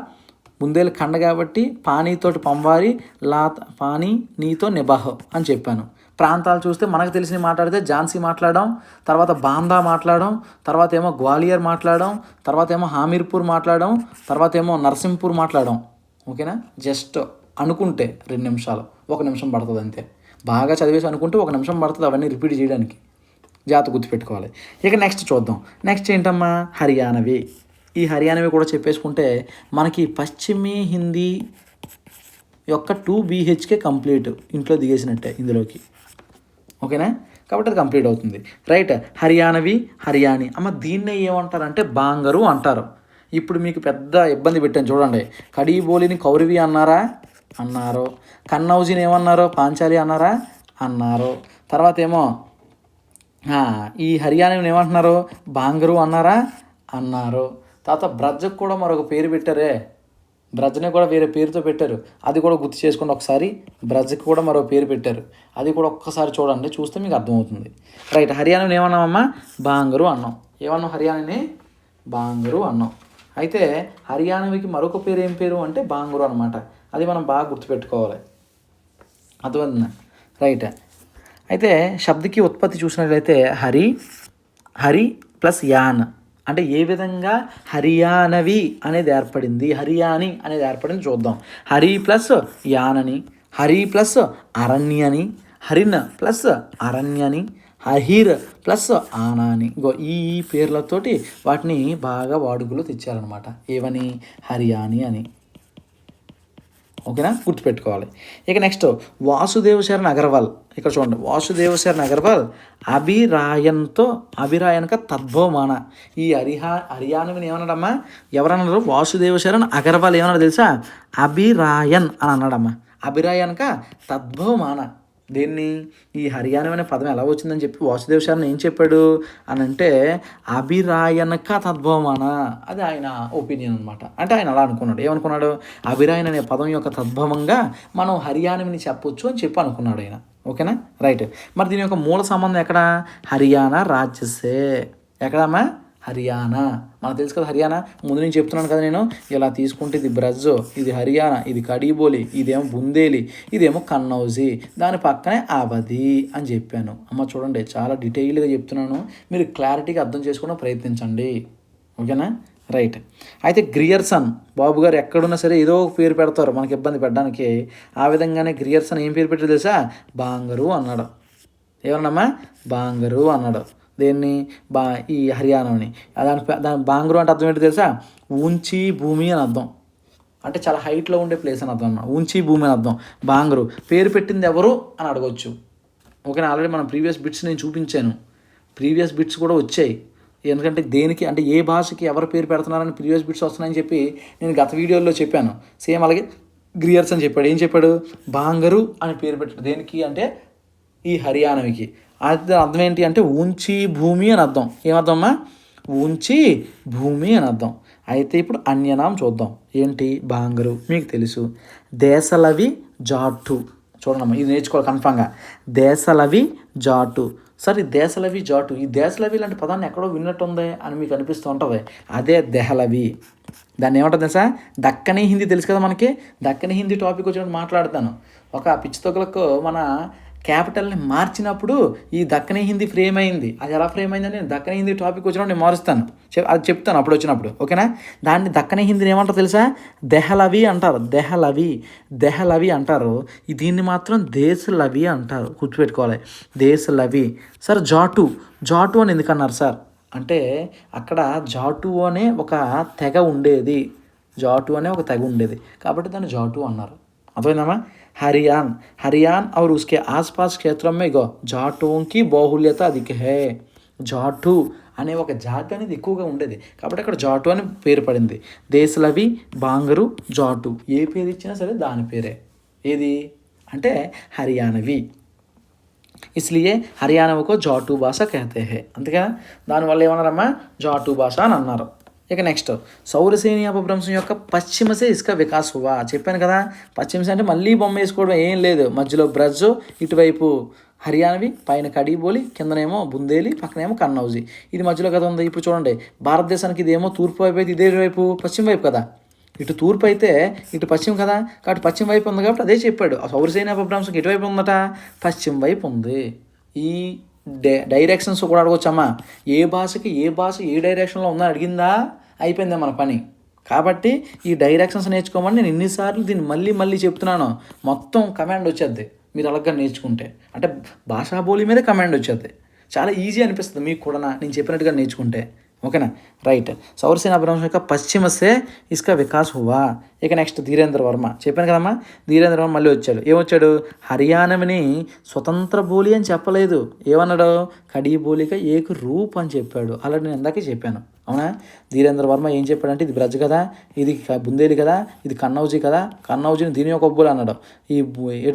బుందేలిఖండ్ కాబట్టి పానీతోటి పంవారి, పానీ నీతో నిబాహ్ అని చెప్పాను. ప్రాంతాలు చూస్తే మనకు తెలిసినవి మాట్లాడితే ఝాన్సీ మాట్లాడడం, తర్వాత బాందా మాట్లాడడం, తర్వాత ఏమో గ్వాలియర్ మాట్లాడడం, తర్వాత ఏమో హామీర్పూర్ మాట్లాడడం, తర్వాత ఏమో నర్సింపూర్ మాట్లాడడం. ఓకేనా? జస్ట్ అనుకుంటే 2 నిమిషాలు, 1 నిమిషం పడుతుంది అంతే. బాగా చదివేసి అనుకుంటే 1 నిమిషం పడుతుంది అవన్నీ రిపీట్ చేయడానికి. జాగ్రత్త గుర్తుపెట్టుకోవాలి. ఇక నెక్స్ట్ చూద్దాం. నెక్స్ట్ ఏంటమ్మా? హర్యానవి. ఈ హర్యానవి కూడా చెప్పేసుకుంటే మనకి పశ్చిమీ హిందీ యొక్క 2 BHK కంప్లీట్ ఇంట్లో దిగేసినట్టే ఇందులోకి. ఓకేనా? కాబట్టి అది కంప్లీట్ అవుతుంది. రైట్. హర్యానవి, హర్యానీ. అమ్మ దీన్నే ఏమంటారంటే బాంగరు అంటారు. ఇప్పుడు మీకు పెద్ద ఇబ్బంది పెట్టాను చూడండి. కడీబోలిని కౌరవి అన్నారా? అన్నారు. కన్నౌజిని ఏమన్నారో? పాంచాలి అన్నారా? అన్నారు. తర్వాత ఏమో ఈ హర్యానాని ఏమంటున్నారు? బాంగరు అన్నారా? అన్నారు. తర్వాత బ్రజ్కి కూడా మరొక పేరు పెట్టారే, బ్రజ్ని కూడా వేరే పేరుతో పెట్టారు. అది కూడా గుర్తు చేసుకోండి ఒకసారి. బ్రజ్కి కూడా మరో పేరు పెట్టారు. అది కూడా ఒక్కసారి చూడండి, చూస్తే మీకు అర్థమవుతుంది. రైట్. హర్యానాని ఏమన్నామమ్మా? బాంగరు అన్నాం. ఏమన్నాం? హర్యానాని బాంగరు అన్నాం. అయితే హర్యానావికి మరొక పేరు ఏం పేరు అంటే బాంగరు అనమాట. అది మనం బాగా గుర్తుపెట్టుకోవాలి. అర్థమైందా? రైట్. అయితే శబ్దకి ఉత్పత్తి చూసినట్లయితే హరి ప్లస్ యాన్ అంటే ఏ విధంగా హర్యానవి అనేది ఏర్పడింది, హర్యాని అనేది ఏర్పడింది చూద్దాం. హరి ప్లస్ యానని, హరి ప్లస్ అరణ్యని, హరిన్ ప్లస్ అరణ్యని, అహిర్ ప్లస్ ఆనాని. ఈ పేర్లతోటి వాటిని బాగా వాడుకలో తెచ్చారనమాట. ఏవని? హర్యాని అని. ఓకేనా? గుర్తుపెట్టుకోవాలి. ఇక నెక్స్ట్ వాసుదేవ్ శరణ్ అగర్వాల్. ఇక్కడ చూడండి, వాసుదేవ్ శరణ్ అగర్వాల్ అభిరాయన్క తద్భవమాన. ఈ హర్యానవిని ఏమన్నాడమ్మా? ఎవరన్నారు? వాసుదేవ్ శరణ్ అగర్వాల్ ఏమన్నాడు తెలుసా? అభిరాయన్ అని అన్నాడమ్మా. అభిరాయన్క తద్భవమాన. దీన్ని ఈ హర్యానా అనే పదం ఎలా వచ్చిందని చెప్పి వాసుదేవ్ శరణ్ ఏం చెప్పాడు అని అంటే అభిరాయనక తద్భవమాన. అది ఆయన ఒపీనియన్ అనమాట. అంటే ఆయన అలా అనుకున్నాడు. ఏమనుకున్నాడు? అభిరాయన్ అనే పదం యొక్క తద్భవంగా మనం హర్యానాని చెప్పొచ్చు అని చెప్పి అనుకున్నాడు ఆయన. ఓకేనా? రైట్. మరి దీని యొక్క మూల సంబంధం ఎక్కడ? హర్యానా రాజ్యసే. ఎక్కడమ్మా? హర్యానా. మనకు తెలుసు కదా హర్యానా. ముందు నుంచి చెప్తున్నాను కదా నేను. ఇలా తీసుకుంటే ఇది బ్రజ్, ఇది హర్యానా, ఇది కడీబోలి, ఇదేమో బుందేలి, ఇదేమో కన్నౌజి, దాని పక్కనే అవధి అని చెప్పాను. అమ్మ చూడండి, చాలా డీటెయిల్గా చెప్తున్నాను. మీరు క్లారిటీగా అర్థం చేసుకోవడం ప్రయత్నించండి. ఓకేనా? రైట్. అయితే గ్రియర్సన్ బాబు గారు ఎక్కడున్నా సరే ఏదో ఒక పేరు పెడతారు మనకి ఇబ్బంది పెట్టడానికి. ఆ విధంగానే గ్రియర్సన్ ఏం పేరు పెట్టారు తెలుసా? బాంగరు అన్నాడు. ఏమన్నామ్మా? బాంగరు అన్నాడు. దేన్ని? ఈ హర్యానాని. దాని బాంగరు అంటే అర్థం ఏంటో తెలుసా? ఊంచి భూమి అని అర్థం. అంటే చాలా హైట్లో ఉండే ప్లేస్ అని అర్థం అన్నమాట. ఊంచి భూమి అని అర్థం. బాంగరు పేరు పెట్టింది ఎవరు అని అడగవచ్చు. ఓకేనా? ఆల్రెడీ మనం ప్రీవియస్ బిట్స్ నేను చూపించాను. ప్రీవియస్ బిట్స్ కూడా వచ్చాయి. ఎందుకంటే దేనికి అంటే ఏ భాషకి ఎవరు పేరు పెడుతున్నారని ప్రీవియస్ బిట్స్ వస్తున్నాయని చెప్పి నేను గత వీడియోలో చెప్పాను. సేమ్ అలాగే గ్రియర్స్ అని చెప్పాడు. ఏం చెప్పాడు? బాంగరు అని పేరు పెట్టాడు. దేనికి అంటే ఈ హర్యానాకి. అది అర్థం ఏంటి అంటే ఊంచి భూమి అని అర్థం. ఏమర్థమ్మా? ఊంచి భూమి అని అర్థం. అయితే ఇప్పుడు అన్యనాం చూద్దాం. ఏంటి? బాంగరు మీకు తెలుసు. దేశలవి జాటు. చూడమ్మా, ఇది నేర్చుకోవాలి కన్ఫామ్గా. దేశలవి జాటు. సార్ ఈ దేశలవి జాటు, ఈ దేశలవి లాంటి పదాన్ని ఎక్కడో విన్నట్టుంది అని మీకు అనిపిస్తూ ఉంటుంది. అదే దెహలవి. దాన్ని ఏమంటుంది తెలుసా? దక్కనీ హిందీ తెలుసు కదా మనకి. దక్కనీ హిందీ టాపిక్ వచ్చినప్పుడు మాట్లాడతాను. ఒక పిచ్చితొక్కలకు మన క్యాపిటల్ని మార్చినప్పుడు ఈ దక్కనీ హిందీ ఫ్రేమ్ అయింది. అది ఎలా ఫ్రేమ్ అయిందని నేను దక్కనీ హిందీ టాపిక్ వచ్చినప్పుడు నేను మారుస్తాను. అది చెప్తాను అప్పుడు వచ్చినప్పుడు. ఓకేనా? దాన్ని దక్కనీ హిందీని ఏమంటారు తెలుసా? దెహలవి అంటారు. దెహలవి అంటారు. దీన్ని మాత్రం దేశలవి అంటారు. గుర్తుపెట్టుకోవాలి. దేశలవి. సార్ జాటు అని ఎందుకన్నారు సార్ అంటే అక్కడ జాటు అనే ఒక తెగ ఉండేది. కాబట్టి దాన్ని జాటు అన్నారు. అర్థమైందమ్మా? हरियान और उसके आसपास क्षेत्रों में जाटों की बाहुल्यता अधिक है. జాటు అనే ఒక జాతి అనేది ఎక్కువగా ఉండేది. కాబట్టి అక్కడ జాటు అని పేరు పడింది. దేశలవి, బాంగరు, జాటు ఏ పేరు ఇచ్చినా సరే దాని పేరే. ఏది అంటే హర్యానవి. ఇస్లియే హర్యానాకు జాటు భాష कहते हैं. అంతేగా దానివల్ల ఏమన్నారమ్మా జాటు భాష అని అన్నారు. ఇక నెక్స్ట్ సౌరసేని అపభ్రంశం యొక్క పశ్చిమసే ఇసుక వికాస్ హువా. చెప్పాను కదా, పశ్చిమసే అంటే మళ్ళీ బొమ్మ వేసుకోవడం ఏం లేదు. మధ్యలో బ్రజ్, ఇటువైపు హర్యానవి, పైన కడీబోలి, కిందనేమో బుందేలి, పక్కనేమో కన్నౌజీ. ఇది మధ్యలో కదా ఉంది. ఇప్పుడు చూడండి, భారతదేశానికి ఇదేమో తూర్పు వైపు అయితే ఇదే వైపు పశ్చిమ వైపు కదా. ఇటు తూర్పు అయితే ఇటు పశ్చిమ కదా, కాబట్టి పశ్చిమ వైపు ఉంది కాబట్టి అదే చెప్పాడు. సౌరసేని అపభ్రంశం ఇటువైపు ఉందట, పశ్చిమ వైపు ఉంది. ఈ డైరెక్షన్స్ కూడా అడగొచ్చమ్మా. ఏ భాషకి ఏ భాష ఏ డైరెక్షన్లో ఉందని అడిగిందా అయిపోయిందే మన పని. కాబట్టి ఈ డైరెక్షన్స్ నేర్చుకోమని నేను ఎన్నిసార్లు దీన్ని మళ్ళీ మళ్ళీ చెప్తున్నాను. మొత్తం కమాండ్ వచ్చేది మీరు అలాగా నేర్చుకుంటే. అంటే భాషా బోలి మీద కమాండ్ వచ్చేది. చాలా ఈజీ అనిపిస్తుంది మీకు కూడా నేను చెప్పినట్టుగా నేర్చుకుంటే. ఓకేనా, రైట్. సౌరసేన అపభ్రంశం యొక్క పశ్చిమసే ఇసుక వికాస్ హువా. ఇక నెక్స్ట్ ధీరేంద్ర వర్మ. చెప్పాను కదమ్మా, ధీరేంద్ర వర్మ మళ్ళీ వచ్చాడు. ఏమొచ్చాడు, హర్యానాని స్వతంత్ర బోలి అని చెప్పలేదు. ఏమన్నాడు, కడీ బోలిక ఏక రూప్ అని చెప్పాడు. అలా నేను ఇందాకే చెప్పాను. అవునా, ధీరేంద్ర వర్మ ఏం చెప్పాడంటే ఇది బ్రజ్ కదా, ఇది బుందేలి కదా, ఇది కన్నౌజీ కదా, కన్నౌజీని దీని యొక్క ఒబ్బోలు అన్నాడు, ఈ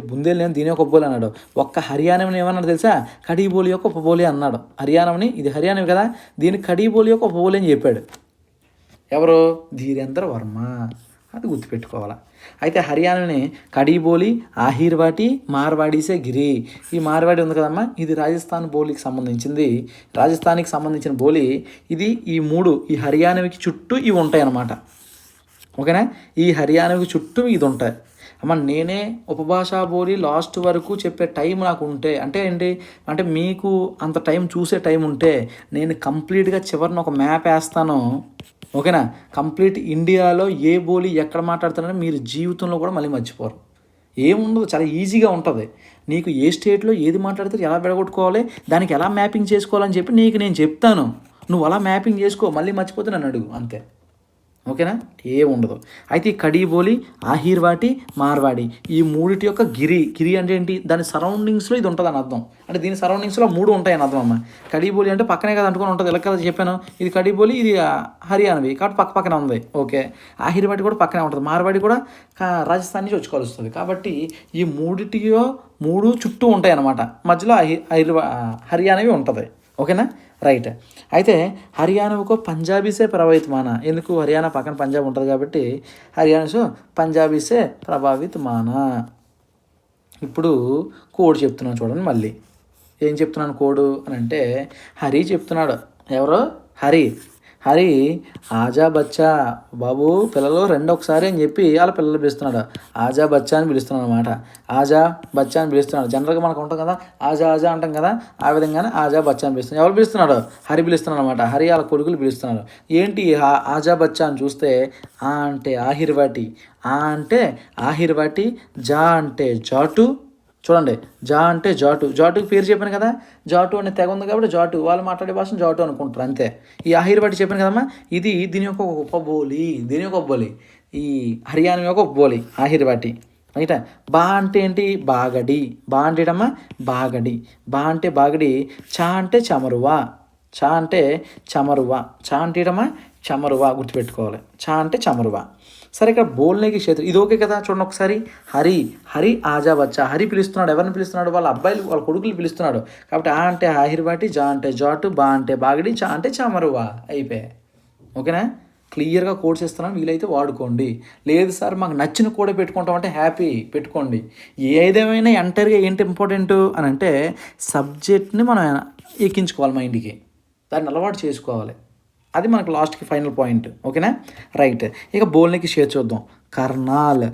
బుందేలి దీని యొక్క ఒబ్బోలు అన్నాడు. ఒక్క హర్యానాని ఏమన్నాడు తెలుసా, కడీబోలి యొక్క ఉపబోలి అన్నాడు. హర్యానాని ఇది హర్యానా కదా, దీని కడీబోలి యొక్క ఉపబోలి అని చెప్పాడు. ఎవరు, ధీరేంద్ర వర్మ. అది గుర్తుపెట్టుకోవాలా. అయితే హర్యానాని కడీబోలి, ఆహిర్వాటి, మార్వాడీసే గిరి. ఈ మార్వాడి ఉంది కదమ్మా, ఇది రాజస్థాన్ బోలికి సంబంధించింది. రాజస్థాన్కి సంబంధించిన బోలి ఇది. ఈ మూడు ఈ హర్యానాకి చుట్టూ ఇవి ఉంటాయి అన్నమాట. ఓకేనా, ఈ హర్యానాకి చుట్టూ ఇది ఉంటాయి అమ్మ. నేనే ఉపభాషా బోలి లాస్ట్ వరకు చెప్పే టైం నాకు ఉంటే, అంటే ఏంటి అంటే మీకు అంత టైం చూసే టైం ఉంటే నేను కంప్లీట్గా చివరిన ఒక మ్యాప్ వేస్తాను. ఓకేనా, కంప్లీట్ ఇండియాలో ఏ బోలి ఎక్కడ మాట్లాడుతున్నారో మీరు జీవితంలో కూడా మళ్ళీ మర్చిపోరు. ఏముండదు, చాలా ఈజీగా ఉంటుంది. నీకు ఏ స్టేట్లో ఏది మాట్లాడితే ఎలా విడగొట్టుకోవాలి, దానికి ఎలా మ్యాపింగ్ చేసుకోవాలని చెప్పి నీకు నేను చెప్తాను. నువ్వు అలా మ్యాపింగ్ చేసుకో, మళ్ళీ మర్చిపోతే నన్ను అడుగు, అంతే. ఓకేనా, ఏముండదు. అయితే ఈ కడీబోలి, ఆహిర్వాటి, మార్వాడి ఈ మూడిటి యొక్క గిరి అంటే ఏంటి, దాని సరౌండింగ్స్లో ఇది ఉంటుంది అని అర్థం. అంటే దీని సరౌండింగ్స్లో మూడు ఉంటాయని అర్థం అమ్మ. కడీబోలి అంటే పక్కనే కదా అంటుకొని ఉంటుంది, ఎలా కదా చెప్పాను. ఇది కడీబోలి, ఇది హర్యానావి కాబట్టి పక్కనే ఉంది. ఓకే, ఆహిర్వాటి కూడా పక్కనే ఉంటుంది, మార్వాడి కూడా రాజస్థాన్ నుంచి వచ్చి కలుస్తుంది. కాబట్టి ఈ మూడు చుట్టూ ఉంటాయి అన్నమాట. మధ్యలో హర్యానావి ఉంటుంది. ఓకేనా, రైట్. అయితే హర్యానాకు పంజాబీసే ప్రభావిత మానా. ఎందుకు, హర్యానా పక్కన పంజాబ్ ఉంటుంది కాబట్టి హర్యానాసు పంజాబీసే ప్రభావిత మానా. ఇప్పుడు కోడ్ చెప్తున్నాను చూడండి. మళ్ళీ ఏం చెప్తున్నాను కోడు అని అంటే, హరి చెప్తున్నాడు. ఎవరు, హరి ఆజా బచ్చా బాబు, పిల్లలు రెండు ఒకసారి అని చెప్పి వాళ్ళ పిల్లలు పిలుస్తున్నాడు. ఆజా బచ్చా అని పిలుస్తున్నాడు అనమాట. ఆజా బచ్చా అని పిలుస్తున్నాడు. జనరల్గా మనకు ఉంటాం కదా, ఆజా అంటాం కదా, ఆ విధంగానే ఆజా బచ్చా అని పిలుస్తున్నాడు. ఎవరు పిలుస్తున్నాడు, హరి పిలుస్తున్నాడు అనమాట. హరి వాళ్ళ కొడుకులు పిలుస్తున్నారు. ఏంటి ఆజా బచ్చా అని చూస్తే, ఆ అంటే ఆహిర్వాటి, ఆ అంటే ఆహిర్వాటి, జా అంటే జాటు. చూడండి, జా అంటే జాటుకి పేరు చెప్పాను కదా, జాటు అనే తెగ ఉంది కాబట్టి జాటు, వాళ్ళు మాట్లాడే భాషను జాటు అనుకుంటారు అంతే. ఈ ఆహిర్వాటి చెప్పాను కదమ్మా, ఇది దీని యొక్క ఉపబోలి, ఈ హర్యానా యొక్క ఉపబోలి ఆహిర్వాటి. రైట్. బా అంటే ఏంటి, బాగడి. బా అంటే ఏంటమ్మా, బాగడి. బా అంటే బాగడి. చా అంటే చమరువా. చా అంటే ఏంటమ్మా, చమరువా. గుర్తుపెట్టుకోవాలి, చా అంటే చమరువా. సరే, ఇక్కడ బోల్నేకి క్షేత్రం ఇది ఓకే కదా. చూడండి ఒకసారి, హరి ఆజా బచ్చా. హరి పిలుస్తున్నాడు, ఎవరిని పిలుస్తున్నాడు, వాళ్ళ అబ్బాయిలు వాళ్ళ కొడుకులు పిలుస్తున్నాడు. కాబట్టి ఆ అంటే ఆహిర్వాటి, జా అంటే జాటు, బా అంటే బాగడి, చా అంటే చామరువా. అయిపోయాయి. ఓకేనా, క్లియర్గా కోడ్స్ ఇస్తున్నాను, వీలైతే వాడుకోండి. లేదు సార్ మాకు నచ్చిన కోడే పెట్టుకుంటామంటే హ్యాపీ, పెట్టుకోండి. ఏదేమైనా ఎంటర్గా ఏంటి ఇంపార్టెంట్ అని అంటే సబ్జెక్ట్ని మనం ఎక్కించుకోవాలి మైండ్కి, దాన్ని అలవాటు చేసుకోవాలి. అది మనకు లాస్ట్కి ఫైనల్ పాయింట్. ఓకేనా, రైట్. ఇక బోల్నేకి షేర్ చూద్దాం. కర్నాల్,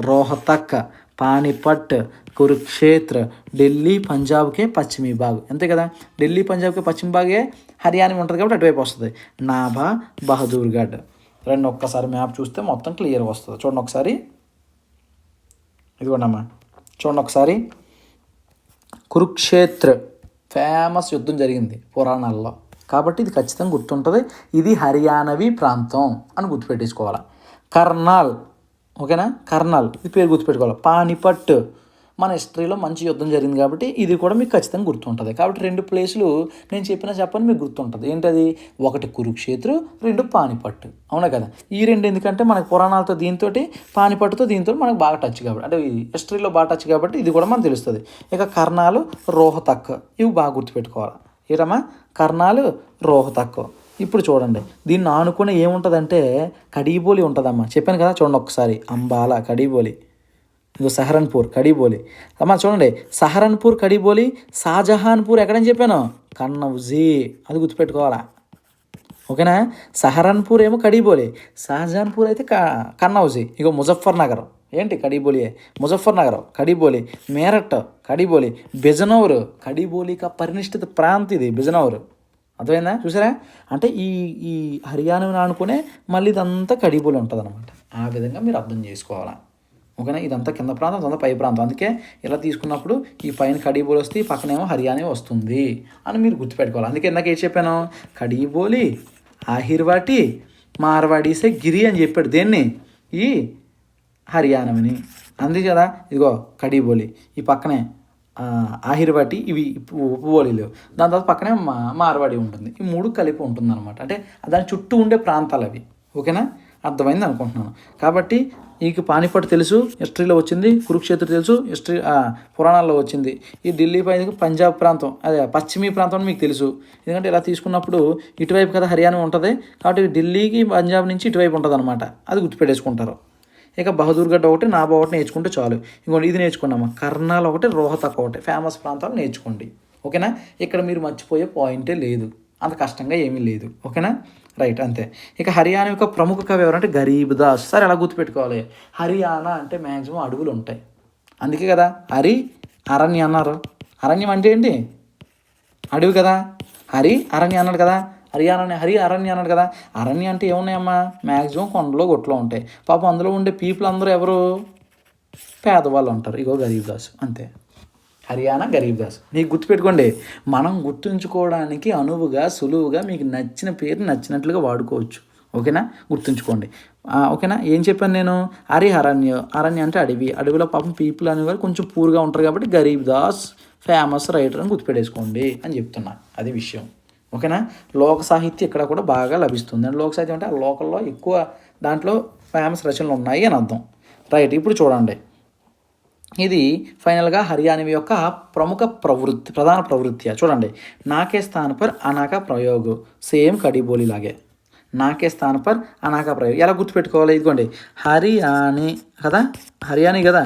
రోహతక్, పానీపట్, కురుక్షేత్ర, ఢిల్లీ పంజాబ్కే పశ్చిమీ భాగ్. అంతే కదా, ఢిల్లీ పంజాబ్కే పశ్చిమ భాగే హర్యానా ఉంటుంది కాబట్టి అటువైపు వస్తుంది. నాభా, బహదూర్గఢ్. రెండు ఒక్కసారి మ్యాప్ చూస్తే మొత్తం క్లియర్గా వస్తుంది. చూడండి ఒకసారి, ఇదిగోండమ్మా చూడండి ఒకసారి. కురుక్షేత్ర ఫేమస్ యుద్ధం జరిగింది పురాణాల్లో, కాబట్టి ఇది ఖచ్చితంగా గుర్తుంటుంది. ఇది హర్యానవి ప్రాంతం అని గుర్తుపెట్టేసుకోవాలి. కర్నాల్, ఓకేనా, కర్నాల్ ఇది పేరు గుర్తుపెట్టుకోవాలి. పానీపట్, మన హిస్టరీలో మంచి యుద్ధం జరిగింది కాబట్టి ఇది కూడా మీకు ఖచ్చితంగా గుర్తుంటుంది. కాబట్టి 2 ప్లేసులు నేను చెప్పని మీకు గుర్తుంటుంది. ఏంటది? ఒకటి కురుక్షేత్రం, 2 పానిపట్టు. అవునా కదా? ఈ 2 ఎందుకంటే మనకు పురాణాలతో దీంతో పానిపట్టుతో దీంతో మనకు బాగా టచ్ కాబట్టి, అంటే హిస్టరీలో బాగా టచ్ కాబట్టి ఇది కూడా మనకు తెలుస్తుంది. ఇక కర్ణాలు, రోహతక్ ఇవి బాగా గుర్తుపెట్టుకోవాలి. ఏరమ్మా? కర్ణాలు, రోహతక్. ఇప్పుడు చూడండి, దీన్ని ఆనుకుని ఏముంటుందంటే కడీబోలి ఉంటుందమ్మా. చెప్పాను కదా, చూడండి ఒకసారి. అంబాల, కడీబోలి. ఇదిగో సహరన్పూర్, కడీబోలి. అమ్మా చూడండి, సహరన్పూర్, కడీబోలి. షాజహాన్పూర్ ఎక్కడని చెప్పాను? కన్నౌజీ. అది గుర్తుపెట్టుకోవాలా. ఓకేనా? సహరన్పూర్ ఏమో కడీబోలి, షాజహాన్పూర్ అయితే కన్నౌజీ. ఇగో ముజఫర్ నగర్ ఏంటి? కడీబోలియే. ముజఫర్ నగర్ కడీబోలి, మేరట్ కడీబోలి, బిజనౌర్ కడీబోలి కా పరినిష్ఠిత ప్రాంతం ఇది బిజనౌర్. అర్థమైందా? చూసారా? అంటే ఈ ఈ హర్యానాని ఆనుకునే మళ్ళీ ఇదంతా కడీబోలి ఉంటుంది అనమాట. ఆ విధంగా మీరు అర్థం చేసుకోవాలా. ఓకేనా? ఇదంతా కింద ప్రాంతం, ఇదంతా పై ప్రాంతం. అందుకే ఇలా తీసుకున్నప్పుడు ఈ పైన కడీబోలి వస్తే ఈ పక్కనేమో హర్యానా వస్తుంది అని మీరు గుర్తుపెట్టుకోవాలి. అందుకే ఇందాక ఏం చెప్పాను? కడీబోలి, ఆహిర్వాటి, మార్వాడీసే గిరి అని చెప్పాడు. దేన్ని? ఈ హర్యానాని. అందుకే కదా ఇదిగో కడీబోలి, ఈ పక్కనే ఆహిర్వాటి, ఇవి ఉపబోలీలు. దాని తర్వాత పక్కనే మార్వాడి ఉంటుంది. ఈ 3 కలిపి ఉంటుంది అనమాట. అంటే దాని చుట్టూ ఉండే ప్రాంతాలు అవి. ఓకేనా? అర్థమైంది అనుకుంటున్నాను. కాబట్టి మీకు పానిపట్టు తెలుసు, హిస్టరీలో వచ్చింది. కురుక్షేత్రం తెలుసు, హిస్టరీ పురాణాల్లో వచ్చింది. ఈ ఢిల్లీ పైన పంజాబ్ ప్రాంతం, అదే పశ్చిమీ ప్రాంతం అని మీకు తెలుసు. ఎందుకంటే ఇలా తీసుకున్నప్పుడు ఇటువైపు కదా హర్యానా ఉంటుంది. కాబట్టి ఢిల్లీకి పంజాబ్ నుంచి ఇటువైపు ఉంటుంది అనమాట. అది గుర్తుపెట్టేసుకుంటారు. ఇక బహదూర్గఢ్ ఒకటి, నాబా ఒకటి నేర్చుకుంటే చాలు. ఇంకోటి ఇది నేర్చుకున్నామా, కర్నాల్ ఒకటి, రోహతక్ ఒకటి ఫేమస్ ప్రాంతాలు నేర్చుకోండి. ఓకేనా? ఇక్కడ మీరు మర్చిపోయే పాయింటే లేదు, అంత కష్టంగా ఏమీ లేదు. ఓకేనా? రైట్, అంతే. ఇక హర్యానా యొక్క ప్రముఖ కవి ఎవరంటే గరీబ్ దాస్. సరే, ఎలా గుర్తుపెట్టుకోవాలి? హర్యానా అంటే మ్యాక్సిమం అడవులు ఉంటాయి. అందుకే కదా అరణ్య అన్నారు. అరణ్యం అంటే ఏంటి? అడవి కదా. అరణ్య అన్నాడు కదా. అరణ్య అన్నాడు కదా. అరణ్య అంటే ఏమున్నాయమ్మా? మ్యాక్సిమం కొండలో గొట్లో ఉంటాయి. పాపం అందులో ఉండే పీపుల్ అందరూ ఎవరు? పేదవాళ్ళు ఉంటారు. ఇగో గరీబ్ దాస్, అంతే. హర్యానా గరీబ్ దాస్. నీకు గుర్తుపెట్టుకోండి. మనం గుర్తుంచుకోవడానికి అనువుగా, సులువుగా మీకు నచ్చిన పేరు నచ్చినట్లుగా వాడుకోవచ్చు. ఓకేనా? గుర్తుంచుకోండి. ఓకేనా? ఏం చెప్పాను నేను? అరణ్య అంటే అడవి. అడవిలో పాపం పీపుల్ అనేవారు కొంచెం పూర్గా ఉంటారు కాబట్టి గరీబ్ దాస్ ఫేమస్ రైటర్ అని గుర్తుపెట్టేసుకోండి అని చెప్తున్నా. అది విషయం. ఓకేనా? లోక సాహిత్యం ఇక్కడ కూడా బాగా లభిస్తుంది. అండ్ లోక సాహిత్యం అంటే ఆ లోకల్లో ఎక్కువ దాంట్లో ఫేమస్ రచనలు ఉన్నాయి అని అర్థం. రైట్, ఇప్పుడు చూడండి. ఇది ఫైనల్గా హర్యానా యొక్క ప్రధాన ప్రవృత్తి. చూడండి, నాకే స్థాన్ పర్ అనాకా ప్రయోగ్. సేమ్ కడీబోలి లాగే నాకే స్థాన్ పర్ అనాకా ప్రయోగ్. ఎలా గుర్తుపెట్టుకోవాలి? ఇదిగోండి, హర్యానీ కదా, హర్యానీ కదా.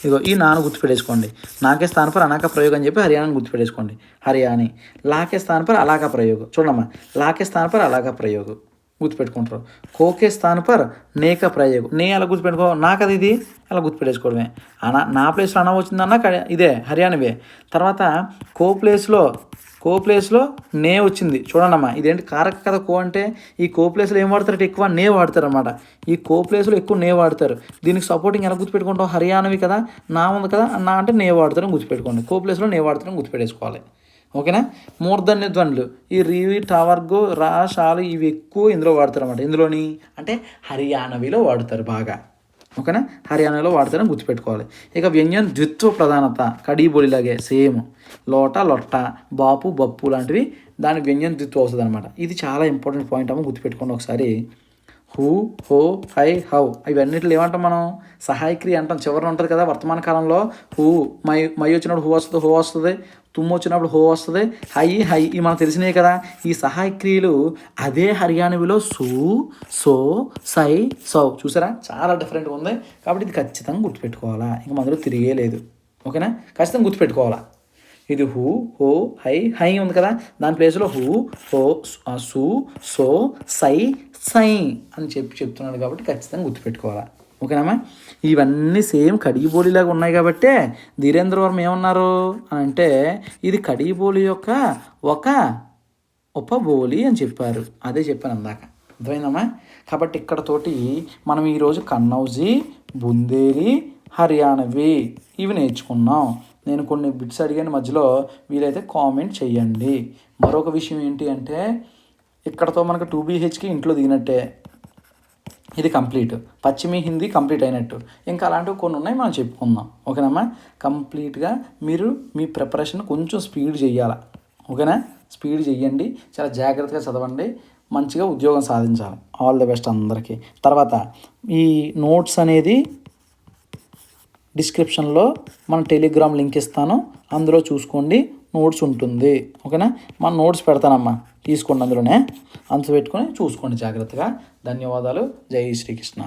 ఇగో ఈ నాను గుర్తుపెట్టేసుకోండి. నాకే స్థాన్ పర్ అనాకా ప్రయోగం అని చెప్పి హర్యానాని గుర్తుపెట్టేసుకోండి. హర్యానీ. లాకే స్థాన్ పర్ అలాకా ప్రయోగం. చూడమ్మా, లాకే స్థాన్ పర్ అలాకా ప్రయోగం గుర్తుపెట్టుకుంటారు. కోకే స్థాన్ పర్ నేక ప్రయోగం. నే అలా గుర్తుపెట్టుకో. నాకు అది ఇది అలా గుర్తుపెట్టేసుకోవడమే. నా ప్లేస్లో అన్న వచ్చిందన్న ఇదే హర్యానావే. తర్వాత కో ప్లేస్లో నే వచ్చింది. చూడండమ్మా, ఇదేంటి కారక కదా. కో అంటే ఈ కో ప్లేస్లో ఏం వాడతారు? ఎక్కువ నే వాడతారు అనమాట. ఈ కో ప్లేస్లో ఎక్కువ నే వాడతారు. దీనికి సపోర్టింగ్ ఎలా గుర్తుపెట్టుకుంటాం? హర్యానావి కదా, నా ఉంది కదా, నా అంటే నే వాడతారని గుర్తుపెట్టుకోండి. కో ప్లేస్లో నే వాడతారని గుర్తుపెట్టేసుకోవాలి. ఓకేనా? మూర్ధన్య ధ్వనులు ఈ రీవి, టవర్గో, రా, షాలు ఇవి ఎక్కువ ఇందులో వాడతారు అనమాట. ఇందులోని అంటే హర్యానవిలో వాడతారు బాగా. ఓకేనా? హర్యానాలో వాడతారని గుర్తుపెట్టుకోవాలి. ఇక వ్యంజన ద్విత్వ ప్రధానత కడీబోలిలాగే సేమ్. లోట, లొట్ట, బాపు, బప్పు లాంటివి దాని వ్యంజన ద్విత్వం వస్తుంది అనమాట. ఇది చాలా ఇంపార్టెంట్ పాయింట్ అమ్మ, గుర్తుపెట్టుకోండి ఒకసారి. హూ, హో, హై, హౌ ఇవన్నిటిలో ఏమంటాం మనం? సహాయక్రియ అంటాం. చివరిన ఉంటుంది కదా వర్తమాన కాలంలో. హూ, మై వచ్చినప్పుడు హో వస్తుంది. తుమ్ము వచ్చినప్పుడు హో వస్తుంది. హై ఇవి మనకు తెలిసినాయి కదా. ఈ సహాయక్రియలు అదే హర్యానవిలో సు, సో, సై, సౌ. చూసారా? చాలా డిఫరెంట్గా ఉంది. కాబట్టి ఇది ఖచ్చితంగా గుర్తుపెట్టుకోవాలా. ఇంక మనలో తిరిగే లేదు. ఓకేనా? ఖచ్చితంగా గుర్తుపెట్టుకోవాలా. ఇది హూ, హో, హై ఉంది కదా, దాని ప్లేస్లో హూ, హో, సు, సో, సై అని చెప్తున్నాడు కాబట్టి ఖచ్చితంగా గుర్తుపెట్టుకోవాలా. ఓకేనమ్మా? ఇవన్నీ సేమ్ కడీబోలిలాగా ఉన్నాయి కాబట్టే ధీరేంద్ర వర్మ ఏమన్నారు అని అంటే ఇది కడీబోలి యొక్క ఒక ఉపబోలి అని చెప్పారు. అదే చెప్పాను అందాక. అర్థమైందమ్మా? కాబట్టి ఇక్కడతోటి మనం ఈరోజు కన్నౌజీ, బుందేలి, హర్యానవి ఇవి నేర్చుకున్నాం. నేను కొన్ని బిట్స్ అడిగాను మధ్యలో, వీలైతే కామెంట్ చేయండి. మరొక విషయం ఏంటి అంటే ఇక్కడతో మనకు 2BHK ఇంట్లో దిగినట్టే. ఇది కంప్లీట్. పశ్చిమి హిందీ కంప్లీట్ అయినట్టు. ఇంకా అలాంటివి కొన్ని ఉన్నాయి, మనం చెప్పుకుందాం. ఓకేనమ్మా? కంప్లీట్గా మీరు మీ ప్రిపరేషన్ కొంచెం స్పీడ్ చేయాలి. ఓకేనా? స్పీడ్ చేయండి, చాలా జాగ్రత్తగా చదవండి, మంచిగా ఉద్యోగం సాధించాలి. ఆల్ ది బెస్ట్ అందరికీ. తర్వాత ఈ నోట్స్ అనేది డిస్క్రిప్షన్లో మన టెలిగ్రామ్ లింక్ ఇస్తాను, అందులో చూసుకోండి, నోట్స్ ఉంటుంది. ఓకేనా? మన నోట్స్ పెడతానమ్మా, తీసుకోండి, అందులోనే అంచు పెట్టుకొని చూసుకోండి జాగ్రత్తగా. ధన్యవాదాలు. జై శ్రీకృష్ణ.